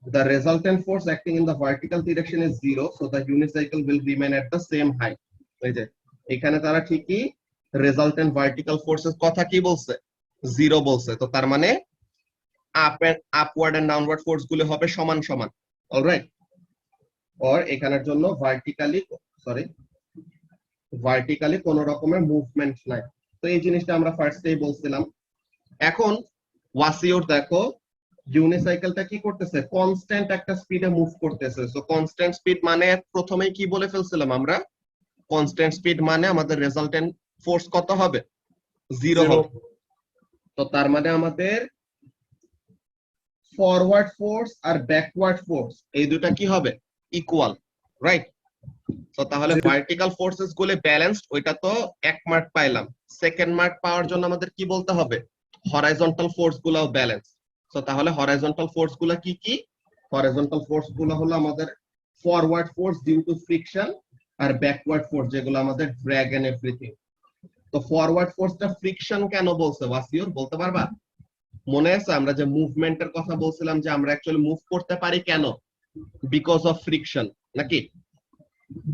the resultant force acting in the vertical direction is 0 so the unicycle will remain at the same height এই যে এখানে তারা ঠিকই resultant vertical forces কথা কি বলছে 0 বলছে তো তার মানে upward and downward force গুলো হবে সমান সমান অলরাইট or এখানের জন্য ভার্টিক্যালি কোন রকমের মুভমেন্ট নাই তো এই জিনিসটা আমরা ফার্স্টেই বলছিলাম এখন ওয়াসিওর দেখো ইউনিসাইকেলটা কি করতেছে কনস্ট্যান্ট একটা স্পিডে মুভ করতেছে সো কনস্ট্যান্ট স্পিড মানে প্রথমেই কি বলে ফেলছিলাম আমরা কনস্ট্যান্ট স্পিড মানে আমাদের রেজাল্টেন্ট ফোর্স কত হবে 0 হবে তো তার মানে আমাদের ফরওয়ার্ড ফোর্স আর ব্যাকওয়ার্ড ফোর্স এই দুটো কি হবে ইকুয়াল রাইট তো তাহলে ভার্টিক্যাল ফোর্সেস গুলো ব্যালেন্সড ওইটা তো 1 মার্ক পাইলাম সেকেন্ড মার্ক পাওয়ার জন্য আমাদের কি বলতে হবে হরাইজন্টাল ফোর্স গুলোও ব্যালেন্স তো তাহলে হরাইজন্টাল ফোর্স গুলো কি কি হরাইজন্টাল ফোর্স গুলো হলো আমাদের forward force due to friction আর ব্যাকওয়ার্ড ফোর্স যেগুলো আমাদের ড্র্যাগ এন্ড এভরিথিং তো ফরওয়ার্ড ফোর্সটা ফ্রিকশন কেন বলছে ওয়াসিওর বলতে পারবা মনে আছে আমরা যে মুভমেন্টের কথা বলছিলাম যে আমরা অ্যাকচুয়ালি মুভ করতে পারি কেন বিকজ অফ ফ্রিকশন নাকি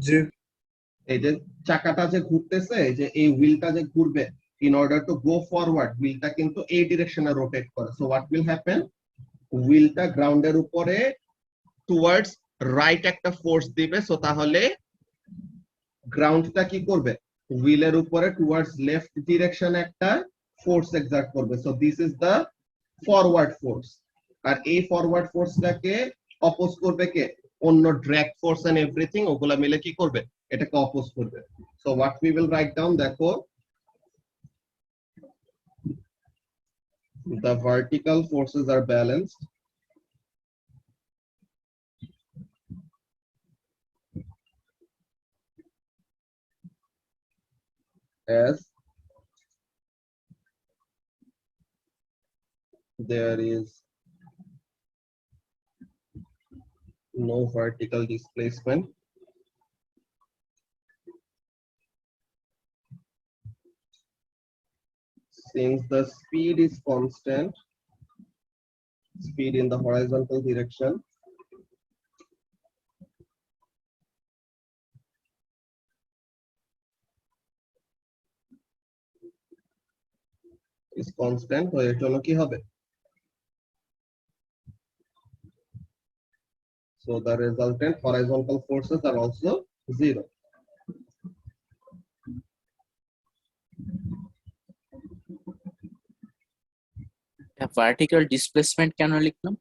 জি এই যে চাকাটা যে ঘুরতেছে এই যে এই হুইলটা যে ঘুরবে in order to go forward হুইলটা কিন্তু এই ডিরেকশনে রোটেট করে সো হোয়াট উইল হ্যাপেন হুইলটা গ্রাউন্ডের উপরে টুয়ার্ডস রাইট একটা ফোর্স দিবে সো তাহলে গ্রাউন্ডটা কি করবে হুইলের উপরে টুয়ার্ডস লেফট ডিরেকশন একটা ফোর্স এক্সার্ট করবে, so this is the forward force. আর এই ফরওয়ার্ড ফোর্সটাকে অপোজ করবে কে? অন্য ড্র্যাগ ফোর্স এন্ড এভরিথিং, ওগুলা মিলে কি করবে? এটাকে অপোজ করবে। So what we will write down, দেখো the vertical forces are balanced as there is no vertical displacement since the speed is constant, speed in the horizontal direction, is constant, তো এর জন্য কি হবে? So the resultant horizontal forces are also zero. Vertical displacement কেন লিখলাম?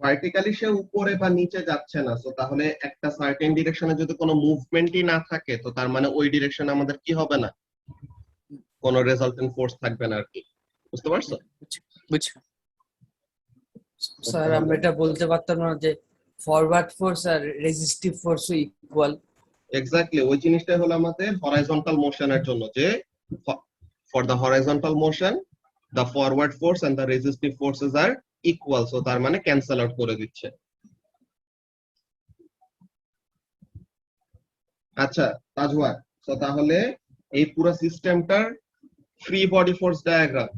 Vertically সে উপরে বা নিচে যাচ্ছে না, সো তাহলে একটা সার্টেন ডিরেকশনে যদি কোনো মুভমেন্টই না থাকে, তো তার মানে ওই ডিরেকশনে আমাদের কি হবে না, কোনো রেজাল্টেন্ট ফোর্স থাকবে না আর কি। বুঝতে পারছো? বুঝছো? স্যার আমরা এটা বলতে পারতাম না যে ফরওয়ার্ড ফোর্স আর রেজিস্টিভ ফোর্সও ইকুয়াল? এক্স্যাক্টলি, ওই জিনিসটাই হলো আমাদের হরাইজন্টাল মোশনের জন্য, যে for the horizontal motion the forward force and the resistive forces are equal, so তার মানে ক্যান্সেল আউট করে দিচ্ছে। আচ্ছা তাজওয়ার, সো তাহলে এই পুরো সিস্টেমটার ফ্রি বডি ফোর্স ডায়াগ্রাম,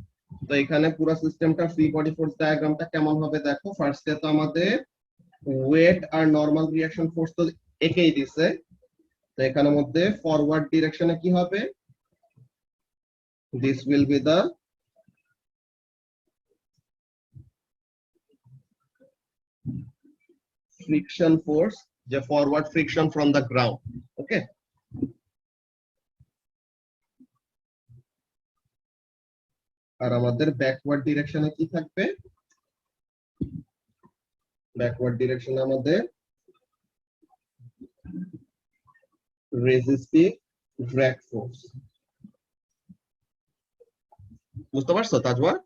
তো এখানে পুরো সিস্টেমটা ফ্রি বডি ফোর্স ডায়াগ্রামটা কেমন হবে দেখো। ফার্স্টে তো আমাদের ওয়েট আর নরমাল রিঅ্যাকশন ফোর্স তো একেই দিছে, তো এখানের মধ্যে ফরওয়ার্ড ডিরেকশনে কি হবে? This will be the friction force, যে forward friction from the ground, okay. আর আমাদের ব্যাকওয়ার্ড ডিরেকশনে কি থাকবে? ব্যাকওয়ার্ড ডিরেকশনে আমাদের রেজিস্টিভ ড্র্যাগ ফোর্স। বুঝতে পারছো তাজওয়ার?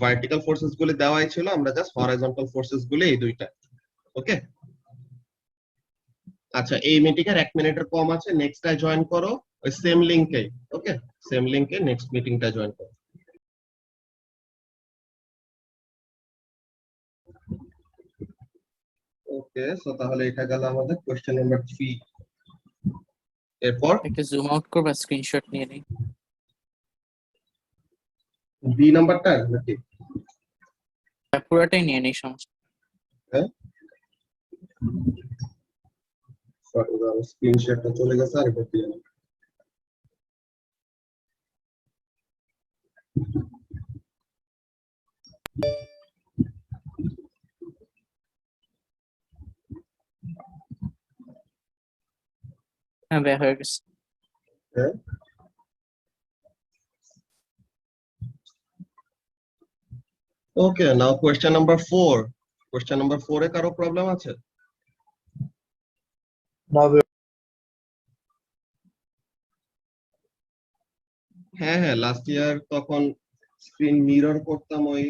ভার্টিক্যাল ফোর্সেস গুলি দেওয়াই ছিল, আমরা জাস্ট হরাইজন্টাল ফোর্সেস গুলি এই দুইটা, ওকে। আচ্ছা এই মিটিং এর 1 মিনিটের কম আছে, নেক্সটটায় জয়েন করো ওই সেম লিংকে, ওকে, সেম লিংকে নেক্সট মিটিংটা জয়েন করো। ওকে, সো তাহলে এটা গেল আমাদের কোশ্চেন নাম্বার 3। এরপর একটা জুম আউট করবা, স্ক্রিনশট নিয়ে নেই। বি নাম্বারটা নাকি? পুরোটাই নিয়ে নেই, সমস্যা। হ্যাঁ সরি, স্ক্রিনশটটা চলে গেছে, আর এটা দিয়ে নাও। হ্যাঁ বের হয়ে গেছে। হ্যাঁ ওকে, now question number 4। Question number 4 এ কারো প্রবলেম আছে? Now we হ্যাঁ হ্যাঁ, লাস্ট ইয়ার তখন স্ক্রিন মিরর করতাম ওই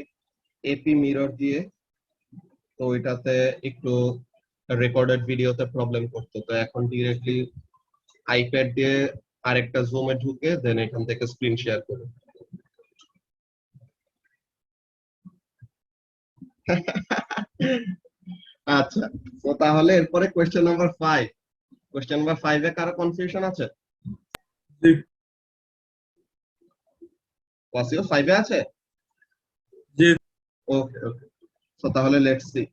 এপি মিরর দিয়ে, তো ওইটাতে একটু রেকর্ডেড ভিডিওতে প্রবলেম করতো, তো এখন ডিরেক্টলি আইপ্যাড দিয়ে আরেকটা জুমে ঢুকে দেন এখান থেকে স্ক্রিন শেয়ার করি। আচ্ছা, তো তাহলে এরপরে কোশ্চেন নাম্বার 5। কোশ্চেন নাম্বার 5 এ কারো কনফিউশন আছে? জি। ওয়াসিও 5 এ আছে? জি। ওকে ওকে, সো তাহলে let's see.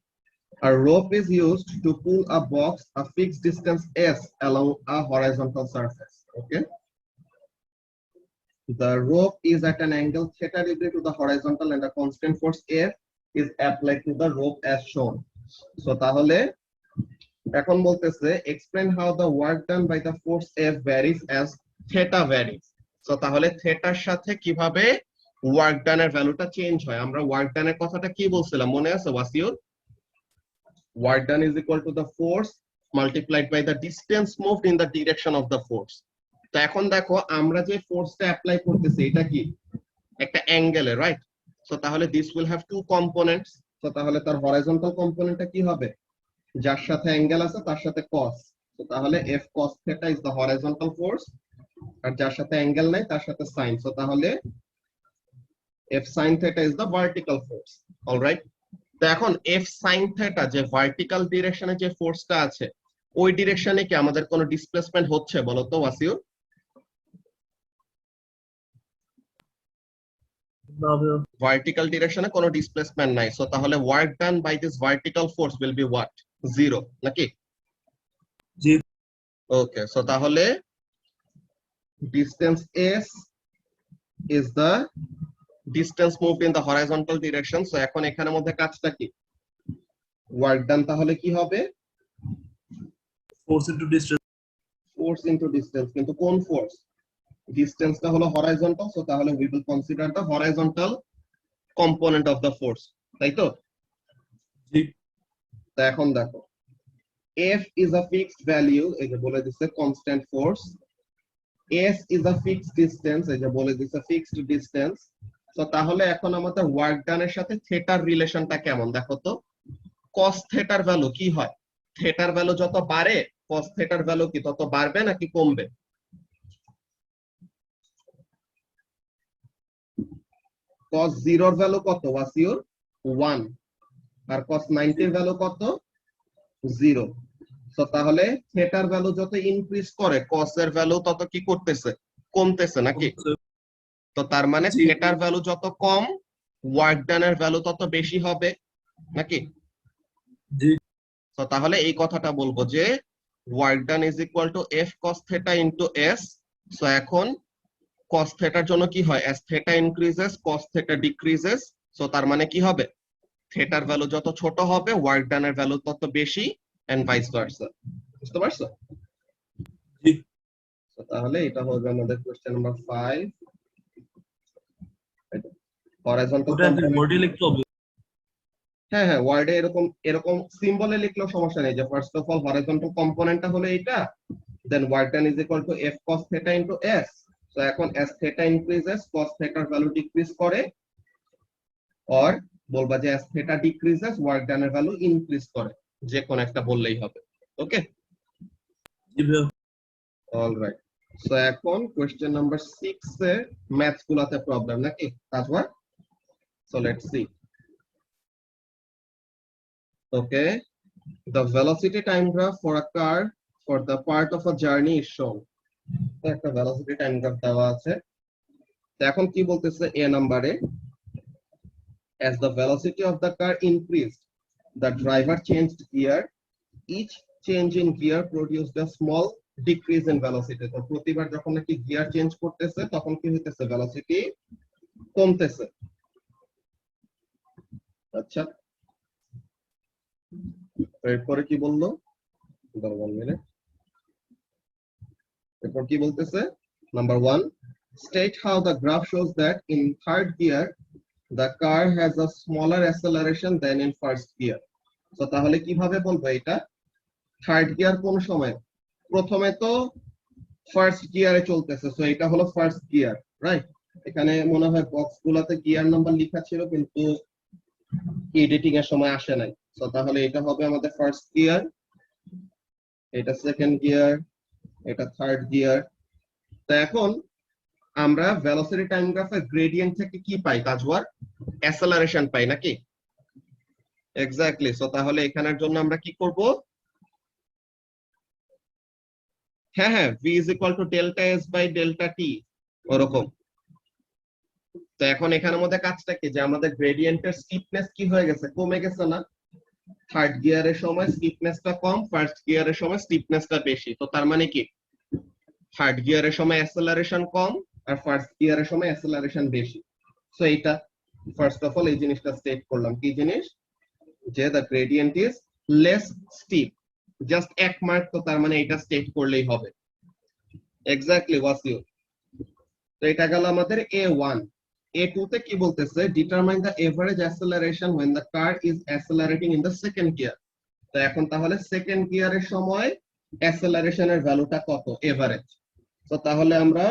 A rope is used to pull a box a fixed distance s along a horizontal surface. Okay. The rope is at an angle theta degree to the horizontal and a constant force F is applied to the rope as shown. So তাহলে এখন বলতেছে explain how the work done by the force F varies as theta varies. So তাহলে থিটার সাথে কিভাবে work ডানের ভ্যালুটা change হয়? আমরা ওয়ার্ক ডানের কথাটা কি বলছিলাম মনে আছে Wasiur? Work done is equal to the force multiplied by the distance moved in the direction of the force. তো এখন দেখো আমরা যে ফোর্সটা অ্যাপ্লাই করতেছি এটা কি একটা অ্যাঙ্গেলে, রাইট? সো তাহলে this will have to components. তো তাহলে তার হরাইজন্টাল কম্পোনেন্টটা কি হবে? যার সাথে অ্যাঙ্গেল আছে তার সাথে cos। তো তাহলে f cos theta is the horizontal force, আর যার সাথে অ্যাঙ্গেল নাই তার সাথে sin। সো তাহলে f sin theta is the vertical force। Alright, তো এখন f sin theta যে ভার্টিক্যাল ডিরেকশনে যে ফোর্সটা আছে ওই ডিরেকশনে কি আমাদের কোনো ডিসপ্লেসমেন্ট হচ্ছে বলো তো ওয়াসিউ? ভার্টিক্যাল ডিরেকশনে কোনো ডিসপ্লেসমেন্ট নাই। সো তাহলে work done by this vertical force will be what? 0 নাকি? জি। ওকে, সো তাহলে distance s is the distance moved in the horizontal direction। So এখন এখানের মধ্যে কাজটা কি? ওয়ার্ক ডান তাহলে কি হবে? Force into distance. Force into distance, কিন্তু কোন ফোর্স? ডিসটেন্সটা হলো হরাইজন্টাল, সো তাহলে we will consider the horizontal component of the force, তাই তো? জি। তো এখন দেখো f is a fixed value, এই যে বলে দিচ্ছে constant force, s is a fixed distance, এই যে বলে দিচ্ছে fixed distance। তো তাহলে এখন আমাদের ওয়ার্ক ডানের সাথে থিটার রিলেশনটা কেমন দেখো তো? cos থিটার ভ্যালু কি হয়? থিটার ভ্যালু যত বাড়ে cos থিটার ভ্যালু কি তত বাড়বে নাকি কমবে? cos 0 এর ভ্যালু কত ওয়াসিউর? 1, আর cos 90 এর ভ্যালু কত? 0। তো তাহলে থিটার ভ্যালু যত ইনক্রিজ করে cos এর ভ্যালু তত কি করতেছে? কমতেছে নাকি? তো তার মানে জি। থিটার ভ্যালু যত কম ওয়ার্ক ডানের ভ্যালু তত বেশি হবে নাকি? জি। তো তাহলে এই কথাটা বলবো যে work done is equal to f cos theta into s। So এখন cos theta এর জন্য কি হয়? as theta increases cos theta decreases। So তার মানে কি হবে? থিটার ভ্যালু যত ছোট হবে ওয়ার্ক ডানের ভ্যালু তত বেশি, এন্ড ভাইস ভার্সা। বুঝতে পারছো? জি। তো তাহলে এটা হবে আমাদের কোশ্চেন নাম্বার 5। হরাইজন্টাল ওটা কি ওয়ার্ডে লিখতে হবে? হ্যাঁ হ্যাঁ, ওয়ার্ডে এরকম এরকম সিম্বলে লিখলেও সমস্যা নেই। যে ফার্স্ট অফ অল হরাইজন্টাল কম্পোনেন্টটা হলো এইটা, then work done is equal to f cos theta into s। So এখন as theta increases cos theta এর ভ্যালু ডিক্রিজ করে, আর বলবা যে as theta decreases work done এর ভ্যালু ইনক্রিজ করে, যে কোন একটা বললেই হবে। ওকে, জি ভাইয়া। অলরাইট। সো এখন কোশ্চেন নাম্বার 6 এ ম্যাথস গুলাতে প্রবলেম নাকি Tajwar? So let's see. Okay, the velocity time graph for a car for the part of a journey is shown। তো একটা velocity time graph দেওয়া আছে। তো এখন কি বলতেছে a নম্বরে, as the velocity of the car increased the driver changed gear, each change in gear produced a small decrease in velocity। তো প্রতিবার যখন নাকি গিয়ার চেঞ্জ করতেছে তখন কি হইতেছে? velocity কমতেছে। আচ্ছা, এরপরে কি বললো? 1 মিনিট। এরপর কি বলতেছে? Number 1, state how the graph shows that in third gear the car has a smaller acceleration than in first gear। তো তাহলে কিভাবে বলবো এটা? থার্ড গিয়ার কোন সময়? প্রথমে তো ফার্স্ট গিয়ারে চলতেছে, সো এটা হলো ফার্স্ট গিয়ার, রাইট? এখানে মনে হয় বক্স গুলাতে গিয়ার নাম্বার লেখা ছিল কিন্তু এডিটিং এর সময় আসে নাই। সো তাহলে এটা হবে আমাদের ফার্স্ট গিয়ার, এটা সেকেন্ড গিয়ার, এটা থার্ড গিয়ার। তো এখন আমরা ভেলোসিটি টাইম গ্রাফের গ্রেডিয়েন্ট থেকে কি পাই তাজওয়ার? অ্যাসেলারেশন পাই নাকি? এক্স্যাক্টলি। সো তাহলে এখানের জন্য আমরা কি করব? হ্যাঁ হ্যাঁ, v is equal to delta s by delta t, ওরকম। তো এখন এখানের মধ্যে কাজটা কি? যে আমাদের গ্রেডিয়েন্টের স্টিফনেস কি হয়ে গেছে? কমে গেছে না? থার্ড গিয়ারের সময় স্টিফনেসটা কম, ফার্স্ট গিয়ারের সময় স্টিফনেসটা বেশি। তো তার মানে কি? থার্ড গিয়ারের সময় অ্যাসেলারেশন কম আর ফার্স্ট গিয়ারের সময় অ্যাসেলারেশন বেশি। সো এইটা ফার্স্ট অফ অল এই জিনিসটা স্টেট করলাম। কি জিনিস? যে the gradient is less steep. Just এক মার্ক, তো তার মানে এটা স্টেট করলেই হবে। এক্স্যাক্টলি ওয়াসিউ। তো এটা গেল আমাদের A1। A2 তে কি বলতেছে, determine the average acceleration when the car is accelerating in the second gear। তো এখন তাহলে সেকেন্ড গিয়ারের সময় অ্যাসেলারেশনের ভ্যালুটা কত এভারেজ। তো তাহলে আমরা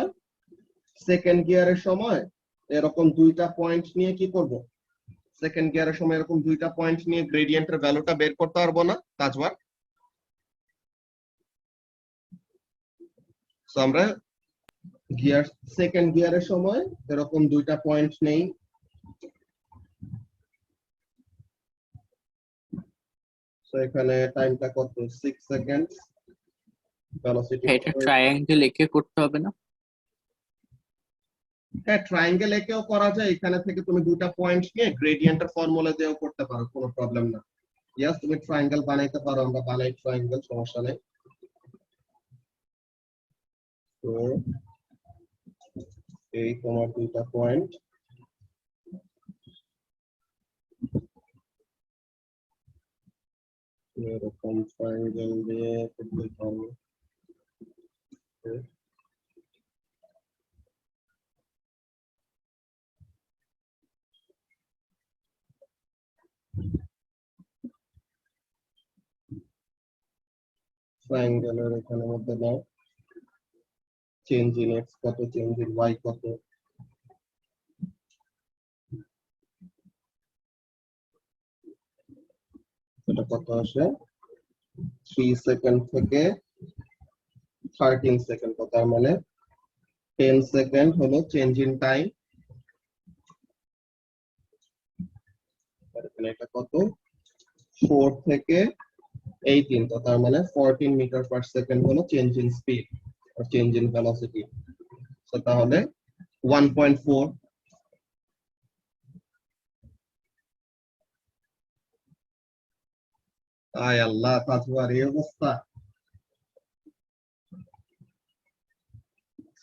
সেকেন্ড গিয়ারের সময় এরকম দুইটা পয়েন্ট নিয়ে কি করব, সেকেন্ড গিয়ারের সময় এরকম দুইটা পয়েন্ট নিয়ে গ্রেডিয়েন্টের ভ্যালুটা বের করতে পারবো না তাজওয়ার? সো আমরা গিয়ার সেকেন্ড গিয়ারের সময় এরকম দুইটা পয়েন্ট নেই। সো এখানে টাইমটা কত, 6 সেকেন্ড, ভেলোসিটি এটা ট্রায়াঙ্গেল এঁকে করতে হবে না? হ্যাঁ, ট্রায়াঙ্গেল একেও করা যায়, এখানে থেকে তুমি দুইটা পয়েন্ট নিয়ে গ্রেডিয়েন্টের ফর্মুলা দিয়েও করতে পারো, কোনো প্রবলেম না। ইয়াস, তুমি ট্রায়াঙ্গেল বানাইতে পারো, আমরা বানাই ট্রায়াঙ্গেল, সমস্যা নেই। তো এই তোমার দুইটা পয়েন্ট, এরকম ট্রায়াঙ্গেল দিয়ে করতে পারো। ট্রায়াঙ্গেলের এখানে মধ্যে নাও চেঞ্জ ইন এক্স কত, চেঞ্জ ইন ওয়াই কত। এটা কত আসে, 3 সেকেন্ড থেকে 13 সেকেন্ড, তার মানে 10 সেকেন্ড হলো চেঞ্জ ইন টাইম। এটা কত, 4 থেকে 18, তো তার মানে 14 মিটার পার সেকেন্ড হলো চেঞ্জ ইন স্পিড আর চেঞ্জ ইন ভেলোসিটি। তো তাহলে 1.4। আয় আল্লাহ, তাজওয়ার এই অবস্থা।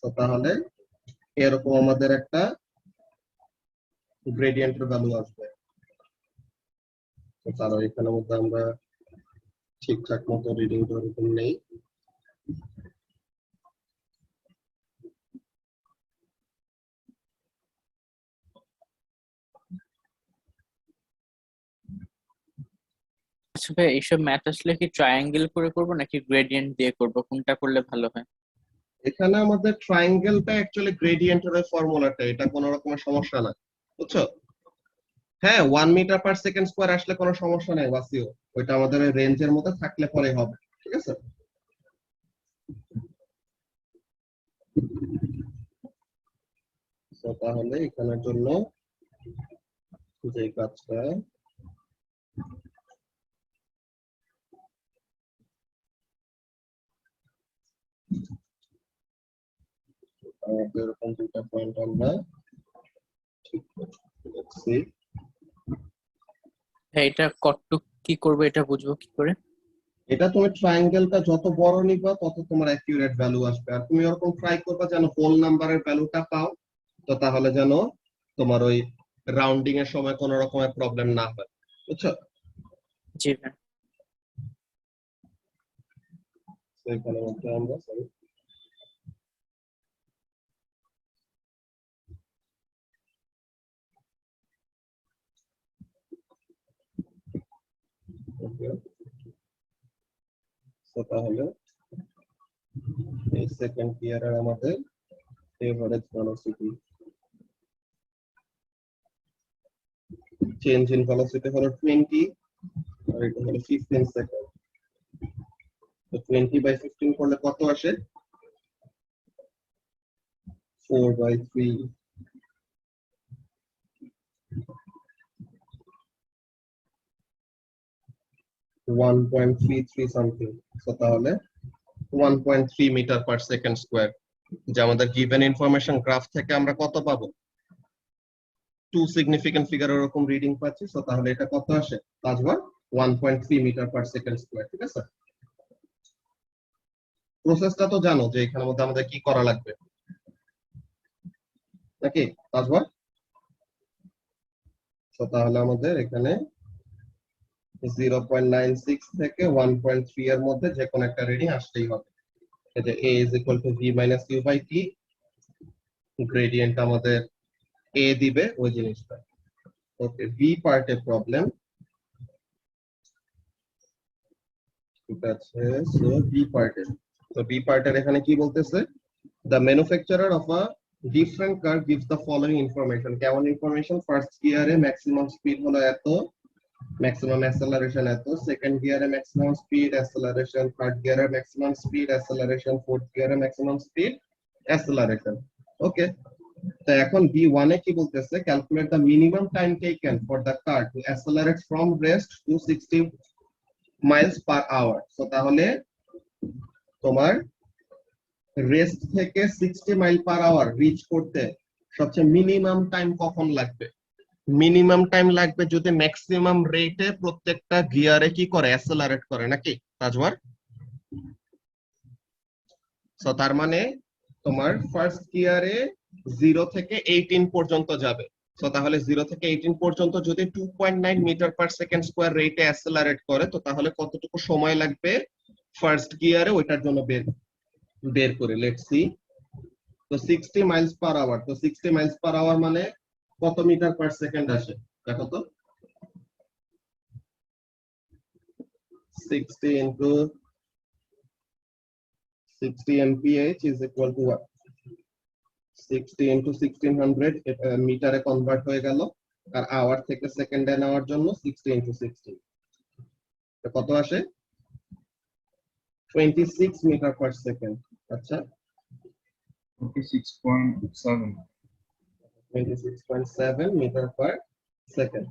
তো তাহলে এরকম আমাদের একটা গ্রেডিয়েন্টের ভ্যালু আসবে। তো তারও এখানে মধ্যে আমরা ঠিকঠাক মতো রিডিং এরকম নেই। আচ্ছা ভাই, এইসব ম্যাথ আসলে কি ট্রায়াঙ্গেল করে করবো নাকি গ্রেডিয়েন্ট দিয়ে করবো, কোনটা করলে ভালো হয়? এখানে আমাদের ট্রায়াঙ্গেলটা অ্যাকচুয়ালি গ্রেডিয়েন্টের ফর্মুলাটা, এটা কোনো রকমের সমস্যা না, বুঝছো? হ্যাঁ, 1 মিটার পার সেকেন্ড স্কয়ার আসলে কোনো সমস্যা নাই ওয়াসিও, ওইটা আমাদের রেঞ্জের মধ্যে থাকলে পরে হবে, ঠিক আছে? তো তাহলে এখানের জন্য যে কাজটা, আমাদের এরকম দুইটা পয়েন্ট আমরা ঠিক করছি। হ্যাঁ, এটা কতটুক কি করবো এটা বুঝবো কি করে? এটা তুমি ট্রায়াঙ্গেলটা যত বড় নিবা তত তোমার অ্যাকিউরেট ভ্যালু আসবে, আর তুমি এরকম ট্রাই করবা যেন হোল নাম্বারের ভ্যালুটা পাও, তো তাহলে যেন তোমার ওই রাউন্ডিং এর সময় কোনো রকমের প্রবলেম না হয়, বুঝছো? জি ভাই। তো এখানে মধ্যে আমরা তাহলে এই সেকেন্ড গিয়ারের আমাদের average velocity, change in velocity হলো 20 আর এটা হলো 15 সেকেন্ড। তো 20/15 করলে কত আসে, 4/3, 1.33 সামথিং। তো তাহলে 1.3 মিটার পার সেকেন্ড স্কয়ার, যে আমাদের গিভেন ইনফরমেশন গ্রাফ থেকে আমরা কত পাবো, 2 সিগনিফিকেন্ট ফিগার এরকম রিডিং পাচ্ছি। তো তাহলে এটা কত আসে Tazwar, 1.3 metre per second square, ঠিক আছে? প্রসেসটা তো জানো যে এখানের মধ্যে আমাদের কি করা লাগবে নাকি তাজওয়ার? তো তাহলে আমাদের এখানে 0.96 থেকে 1.3 এর মধ্যে যে কোনো একটা রিডিং আসলেই হবে। এই যে a is equal to v minus u by t, gradient আমাদের a দিবে ওই জিনিসটা। ওকে, b পার্টে প্রবলেম, ঠিক আছে। সো b পার্টের, তো b পার্টের এখানে কি বলতেছে, the manufacturer of a different car gives the following information, কেমন ইনফরমেশন, ফার্স্ট গিয়ারে ম্যাক্সিমাম স্পিড হলো এত, ম্যাক্সিমাম অ্যাসেলারেশন এত, সেকেন্ড গিয়ারে ম্যাক্সিমাম স্পিড অ্যাসেলারেশন, থার্ড গিয়ারে ম্যাক্সিমাম স্পিড অ্যাসেলারেশন, ফোর্থ গিয়ারে ম্যাক্সিমাম স্পিড অ্যাসেলারেশন। ওকে, তো এখন B1 এ কি বলতেছে, calculate the minimum time taken for the car to accelerate from rest to 60 miles per hour. So তাহলে তোমার রেস্ট থেকে 60 মাইল পার আওয়ার রিচ করতে সবচেয়ে মিনিমাম টাইম কখন লাগবে? মিনিমাম টাইম লাগবে যদি ম্যাক্সিমাম রেটে প্রত্যেকটা গিয়ারে কি করে, অ্যাসেলারেট করে, নাকি তাজওয়ার? সো তার মানে তোমার ফার্স্ট গিয়ারে 0 থেকে 18 পর্যন্ত যাবে। সো তাহলে 0 থেকে 18 পর্যন্ত যদি 2.9 মিটার পার সেকেন্ড স্কয়ার রেটে অ্যাসেলারেট করে, তো তাহলে কতটুকু সময় লাগবে ফার্স্ট গিয়ারে, ওইটার জন্য বের করে লেটস সি। তো 60 মাইলস পার আওয়ার, তো 60 মাইলস পার আওয়ার মানে কত মিটার পার সেকেন্ড আসে দেখো তো, 60 into 60 mph is equal to what, 60 into 1600 মিটারে কনভার্ট হয়ে গেল, আর আওয়ার থেকে সেকেন্ডে নেওয়ার জন্য 60 into 60, তো কত আসে, 26 মিটার পার সেকেন্ড। আচ্ছা, 26.7. 26.7 মিটার পার সেকেন্ড।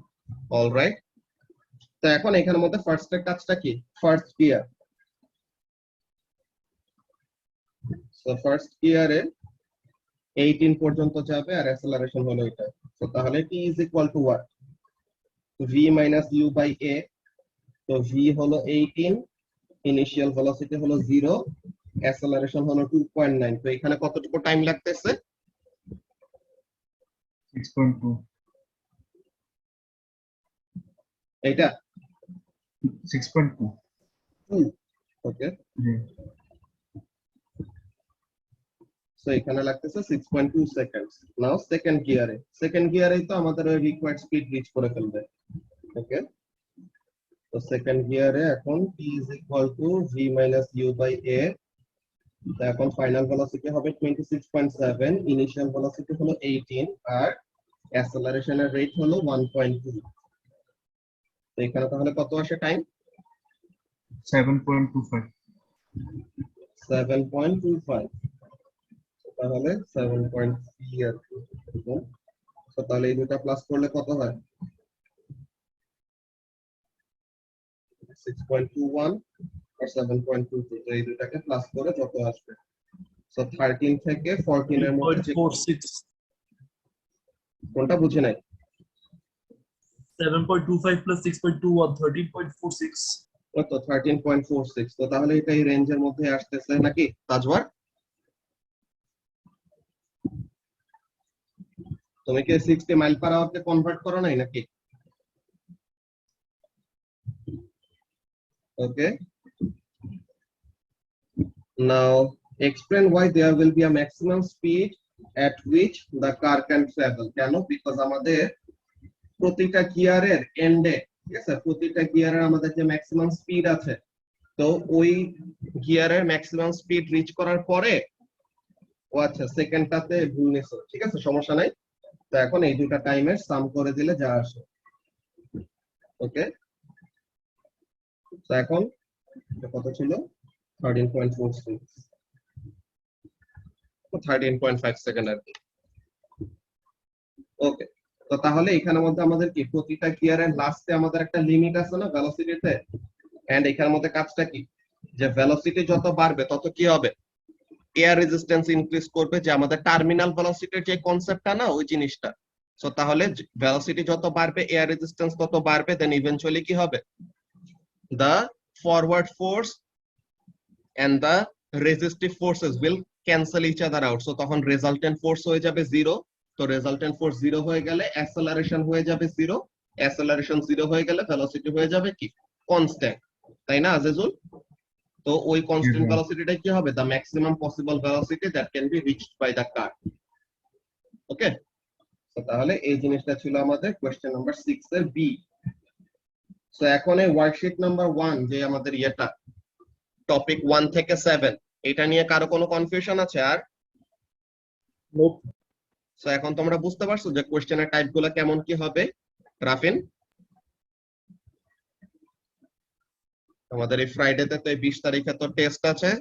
অলরাইট, তো এখন এখানের মধ্যে ফার্স্ট এর কাজটা কি, ফার্স্ট গিয়ার। সো ফার্স্ট গিয়ারে 18 পর্যন্ত যাবে আর অ্যাসেলারেশন হলো এটা। তো তাহলে t is equal to what, v minus u by a। তো v হলো 18, ইনিশিয়াল ভেলোসিটি হলো 0, অ্যাসেলারেশন হলো 2.9। তো এখানে কতটুকু টাইম লাগতেছে, 6.2. এইটা 6.2. ওকে, জি। সো এখানে লাগতেছে 6.2 সেকেন্ডস। নাও সেকেন্ড গিয়ারেই তো আমাদের ওই রিকোয়ার্ড স্পিড রিচ করে ফেলবে। ওকে, তো সেকেন্ড গিয়ারে এখন t is equal to v minus u by a। তো এখন ফাইনাল ভেলোসিটি হবে 26.7, ইনিশিয়াল ভেলোসিটি হলো 18, আর অ্যাসেলারেশনের রেট হলো 1.2। তো এখানে তাহলে কত আসে টাইম, 7.25. 7.25। তাহলে 7.3 আর কি। তো তাহলে এই দুটো প্লাস করলে কত হয়, 6.21 আর 7.22। তো এই দুটাকে প্লাস করে যত আসবে, সো 13 থেকে 14 এর মধ্যে যে 3.46, কোনটা বুঝি নাই, 7.25 plus 6.21, 13.46. ওই তো 13.46। তো তাহলে এটা এই রেঞ্জের মধ্যে আসতেছে নাকি তাজওয়ার? তুমি কি 60 মাইল পার আওয়ারকে কনভার্ট করো নাই নাকি? ওকে, নাও explain why there will be a maximum speed at which the car can travel। কেন? বিকজ আমাদের প্রতিটা গিয়ারের এন্ডে, ঠিক আছে, প্রতিটা গিয়ারের আমাদের যে ম্যাক্সিমাম স্পিড আছে, তো ওই গিয়ারের ম্যাক্সিমাম স্পিড রিচ করার পরে, ও আচ্ছা সেকেন্ডটাতে ভুল নিছো, ঠিক আছে, সমস্যা নাই। তো এখন এই দুটা টাইমের সাম করে দিলে যা আসে। ওকে, তো এখন কত ছিল, 13.46, 13.5 সেকেন্ড আর কি। ওকে, তো তাহলে এখানের মধ্যে আমাদের কি প্রতিটা গিয়ারের লাস্টে আমাদের একটা লিমিট আছে না ভেলোসিটিতে, এন্ড এখানের মধ্যে কাজটা কি, যে ভেলোসিটি যত বাড়বে তত কি হবে, এয়ার রেজিস্ট্যান্স ইনক্রিজ করবে, যে আমাদের টার্মিনাল ভেলোসিটির যে কনসেপ্টটা না, ওই জিনিসটা। সো তাহলে ভেলোসিটি যত বাড়বে এয়ার রেজিস্ট্যান্স তত বাড়বে, দেন ইভেন্চুয়ালি কি হবে, the forward force and the resistive forces will cancel each other out। so তখন resultant force হয়ে যাবে 0। তো resultant force 0 হয়ে গেলে acceleration হয়ে যাবে 0, acceleration 0 হয়ে গেলে velocity হয়ে যাবে কি, constant, তাই না আজিজুল? তো ওই কনস্ট্যান্ট Mhm. ভেলোসিটিটা কি হবে? The maximum possible velocity that can be reached by the car. Okay, তো তাহলে এই জিনিসটা ছিল আমাদের কোশ্চেন নাম্বার 6 এর বি। সো এখন এই ওয়ার্কশিট নাম্বার 1 যে আমাদের ইয়েটা টপিক 1 থেকে 7, এটা নিয়ে কারো কোনো কনফিউশন আছে আর? Nope. সো এখন তোমরা বুঝতে পারছো যে কোশ্চেনের টাইপগুলো কেমন কি হবে? রাফিন, আমাদের এই ফ্রাইডেতে তো 20 তারিখে তো টেস্ট আছে,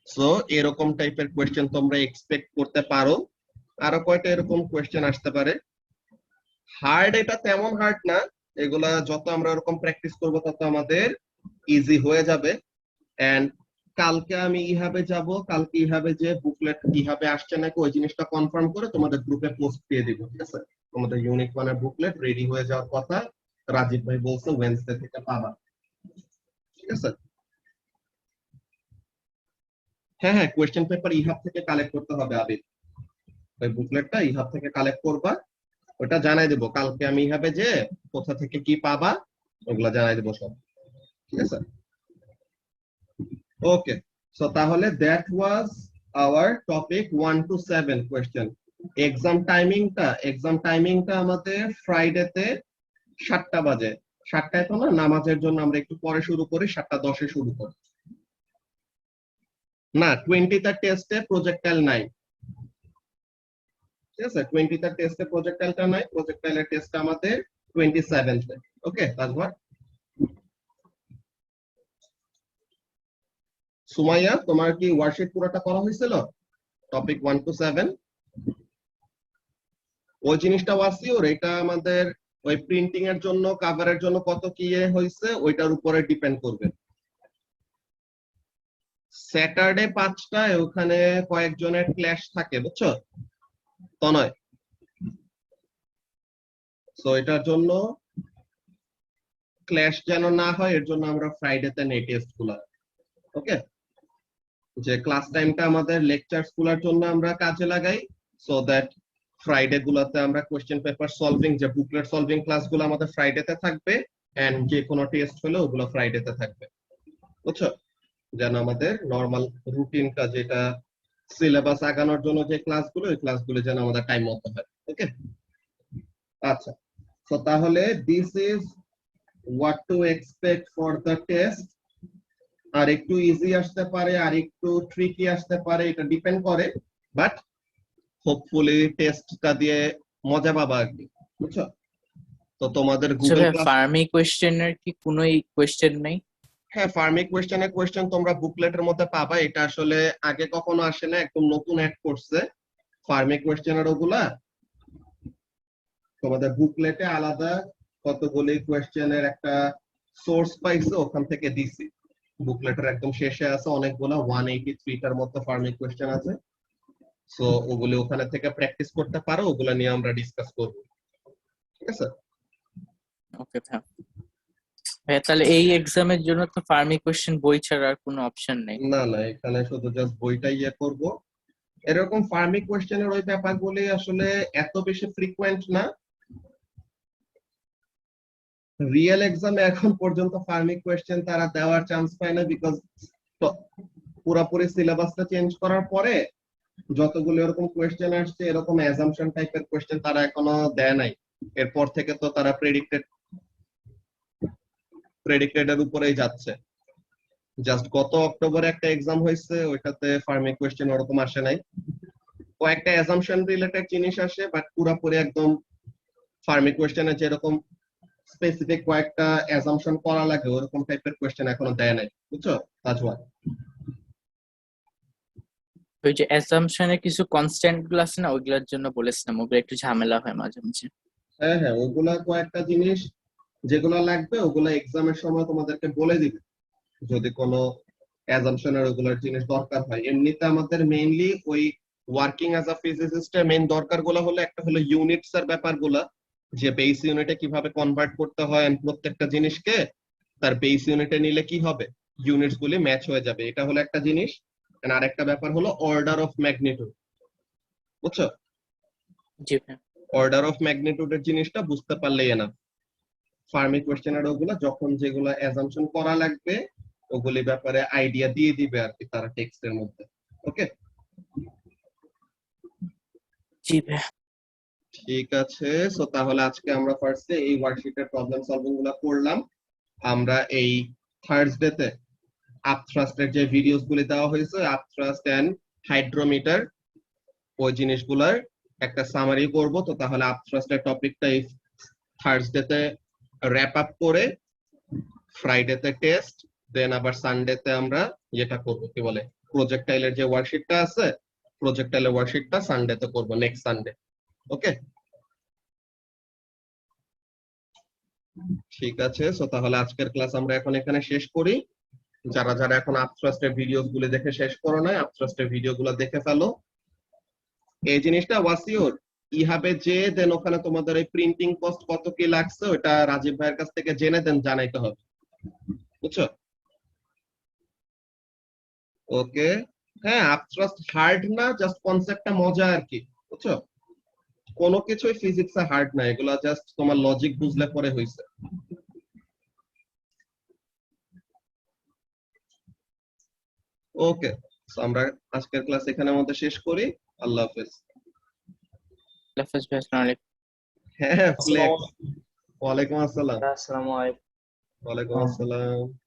সো এরকম টাইপের কোশ্চেন তোমরা এক্সপেক্ট করতে পারো। আরো কয়টা এরকম কোশ্চেন আসতে পারে। হার্ড, এটা তেমন হার্ড না, এগুলা যত আমরা এরকম প্র্যাকটিস করব তত আমাদের ইজি হয়ে যাবে। এন্ড কালকে আমি ইহাবে যাব, কালকে ইহাবে যে বুকলেট কিভাবে আসছে নাকি ওই জিনিসটা কনফার্ম করে তোমাদের গ্রুপে পোস্ট দিয়ে দিব, ঠিক আছে? তোমাদের ইউনিট 1 এর বুকলেট রেডি হয়ে যাওয়ার কথা, রাজীব ভাই বলছে ওয়েডনেসডে থেকে পাবা, ঠিক আছে? হ্যাঁ হ্যাঁ, কোয়েশ্চেন পেপার ইহাব থেকে কালেক্ট করতে হবে আবিদ, ওই বুকলেটটা ইহাব থেকে কালেক্ট করবা, ওটা জানাই দেবো কালকে আমি ইহাবে যে কোথা থেকে কি পাবা ওগুলা জানাই দেবো সব, ঠিক আছে? ওকে, সো তাহলে that was our topic 1 to 7 question. Exam টাইমিংটা আমাদের ফ্রাইডেতে 7টা বাজে। 7টায় তো না, নামাজের জন্য আমরা একটু পরে শুরু করি, 7:10 শুরু করি। না, 20টা টেস্টে প্রজেক্টাইল নাই, ঠিক আছে? 20টা টেস্টে প্রজেক্টাইলটা নাই, প্রজেক্টাইলের টেস্ট আমাদের 27তে। ওকে, তাজওয়ার। সুমাইয়া, তোমার কি ওয়ার্কশিট পুরোটা করা হয়েছিল টপিক 1 to 7? ওই জিনিসটা ওয়াসিওর, এটা আমাদের ওই প্রিন্টিং এর জন্য, কভারের জন্য কত কি হয়েছে ওইটার উপরে ডিপেন্ড করবে। স্যাটারডে 5টায় ওখানে কয়েকজনের ক্ল্যাশ থাকে, বুঝছো তো? নয়, সো এটার জন্য ক্ল্যাশ যেন না হয় এর জন্য আমরা ফ্রাইডেতে নেই টেস্ট গুলা। ওকে, যে ক্লাস টাইমটা আমাদের লেকচার গুলার জন্য আমরা কাজে লাগাই, সো দ্যাট ফ্রাইডে গুলাতে আমরা কোশ্চেন পেপার সলভিং, যে বুকলেট সলভিং ক্লাসগুলো আমাদের ফ্রাইডেতে থাকবে, এন্ড যে কোনো টেস্ট হলে ওগুলো ফ্রাইডেতে থাকবে, বুঝছো? যেন আমাদের নরমাল রুটিনটা, যেটা সিলেবাস আগানোর জন্য যে ক্লাসগুলো, ওই ক্লাসগুলো যেন আমাদের টাইম মতো হয়। ওকে, আচ্ছা, তো তাহলে this is what to expect for the test. আর একটু ইজি আসতে পারে, আর একটু ট্রিকি আসতে পারে, এটা ডিপেন্ড করে, বাট হোপফুলি টেস্টটা দিয়ে মজা পাবা আর কি, বুঝছো? তো তোমাদের গুগল ক্লাস, ফার্মি কোয়েশ্চেনের কি কোনো কোয়েশ্চেন নাই? হ্যাঁ, ফার্মি কোয়েশ্চেন তোমরা বুকলেটের মধ্যে পাবা, এটা আসলে আগে কখনো আসে না, একদম নতুন অ্যাড করছে ফার্মি কোয়েশ্চেনের। ওগুলা তোমাদের বুকলেটে আলাদা কতগুলি কোয়েশ্চেনের একটা সোর্স পাইছে, ওখান থেকে দিছি। বুকলেটের একদম শেষে আছে অনেকগুলা, 183টার মতো ফার্মি কোয়েশ্চেন আছে, সো ওগুলো ওখানে থেকে প্র্যাকটিস করতে পারো, ওগুলা নিয়ে আমরা ডিসকাস করব, ঠিক আছে? ওকে ভাইয়া, তাহলে এই এক্সামের জন্য তো ফার্মি কোয়েশ্চেন বই ছাড়া আর কোনো অপশন নেই? না না, এখানে শুধু জাস্ট বইটা ইয়ে করব। এরকম ফার্মি কোয়েশ্চেনের ওই ব্যাপারগুলি আসলে এত বেশি ফ্রিকুয়েন্ট না। রিয়েল এক্সামে এখন পর্যন্ত ফার্মি কোয়েশ্চেন তারা দেওয়ার চান্স পায় না, বিকজ পুরোপুরি সিলেবাসটা চেঞ্জ করার পরে যতগুলো এরকম কোয়েশ্চেন আসছে, এরকম অ্যাজাম্পশন টাইপের কোয়েশ্চেন তারা এখনো দেয় নাই। এরপর থেকে তো তারা প্রেডিক্টেডের উপরেই যাচ্ছে। জাস্ট গত অক্টোবরে একটা এক্সাম হয়েছে, ওইটাতে ফার্মি কোয়েশ্চেন ওরকম আসে নাই, কয়েকটা অ্যাজাম্পশন রিলেটেড জিনিস আসে, বাট পুরোপুরি একদম ফার্মি কোয়েশ্চেনে যেরকম স্পেসিফিক কয়েকটা অ্যাজাম্পশন করা লাগে ওরকম টাইপের কোয়েশ্চেন এখনো দেয় নাই, বুঝছো তাজওয়ার? ওই যে অ্যাসাম্পশনের কিছু কনস্ট্যান্ট গুলো আছে না, ওইগুলোর জন্য বলেছিলাম, ওগুলো একটু ঝামেলা হয় মাঝে মাঝে। হ্যাঁ হ্যাঁ, ওগুলা কয়েকটা জিনিস যেগুলো লাগবে ওগুলা এক্সামের সময় তোমাদেরকে বলে দিবে, যদি কোনো অ্যাজাম্পশনের ওগুলার জিনিস দরকার হয়। এমনিতে আমাদের মেইনলি ওই ওয়ার্কিং অ্যাজ আ ফিজিসিস্টের মেইন দরকারগুলো হলো, একটা হলো ইউনিটস এর ব্যাপারগুলা, যে বেস ইউনিটে কিভাবে কনভার্ট করতে হয়, প্রত্যেকটা জিনিসকে তার বেস ইউনিটে নিলে কি হবে, ইউনিটস গুলি ম্যাচ হয়ে যাবে, এটা হলো একটা জিনিস। আর একটা ব্যাপার হলো অর্ডার অফ ম্যাগনিটিউড, বুঝছো? জি ভাই। অর্ডার অফ ম্যাগনিটিউডের জিনিসটা বুঝতে পারলেই না। ফার্মি কোয়েশ্চেনের ওগুলা যখন যেগুলা অ্যাজাম্পশন করা লাগবে ওগুলি ব্যাপারে আইডিয়া দিয়ে দিবে আর কি তারা টেক্সটের মধ্যে। ওকে, জি ভাইয়া। ঠিক আছে। সো তাহলে আজকে আমরা ফার্স্টে এই ওয়ার্কশিটের প্রবলেম সলভিং গুলো করলাম। আমরা এই থার্সডেতে আপথ্রাস্টের যে ভিডিওস গুলি দেওয়া হয়েছে, আপথ্রাস্ট এন্ড হাইড্রোমিটার, ওই জিনিসগুলোর একটা সামারি করব। তো তাহলে আপথ্রাস্টের টপিকটা এই থার্সডেতে র‍্যাপ আপ করে ফ্রাইডেতে টেস্ট, দেন আবার সানডেতে আমরা যেটা করব কি বলে প্রজেক্টাইলের যে ওয়ার্কশিটটা আছে, প্রজেক্টাইলের ওয়ার্কশিটটা সানডেতে করব, নেক্সট সানডে। ওকে, ঠিক আছে। সো তাহলে আজকের ক্লাস আমরা এখন এখানে শেষ করি। যারা যারা এখন আপথ্রাস্টের ভিডিওস গুলো দেখে শেষ করো নাই, আপথ্রাস্টের ভিডিও গুলো দেখে ফেলো। এই জিনিসটা ওয়াসিওর ইহাবে যে দেন ওখানে তোমাদের এই প্রিন্টিং কস্ট কত কি লাগছে ওটা রাজীব ভাইয়ের কাছ থেকে জেনে দেন, জানাইতে হবে, বুঝছো? ওকে, হ্যাঁ, আপথ্রাস্ট হার্ড না, জাস্ট কনসেপ্টটা মজা আর কি, বুঝছো? কোনো কিছুই ফিজিক্সে হার্ড না, এগুলা জাস্ট তোমার লজিক বুঝলে পরে হইছে। ওকে, আমরা আজকের ক্লাস এখানের মধ্যে শেষ করি। আল্লাহ হাফেজ। আল্লাহ হাফেজ ভাই, আসসালামু আলাইকুম। হ্যাঁ, ফ্লেক্স। ওয়ালাইকুম আসসালাম। আসসালামু আলাইকুম। ওয়ালাইকুম আসসালাম।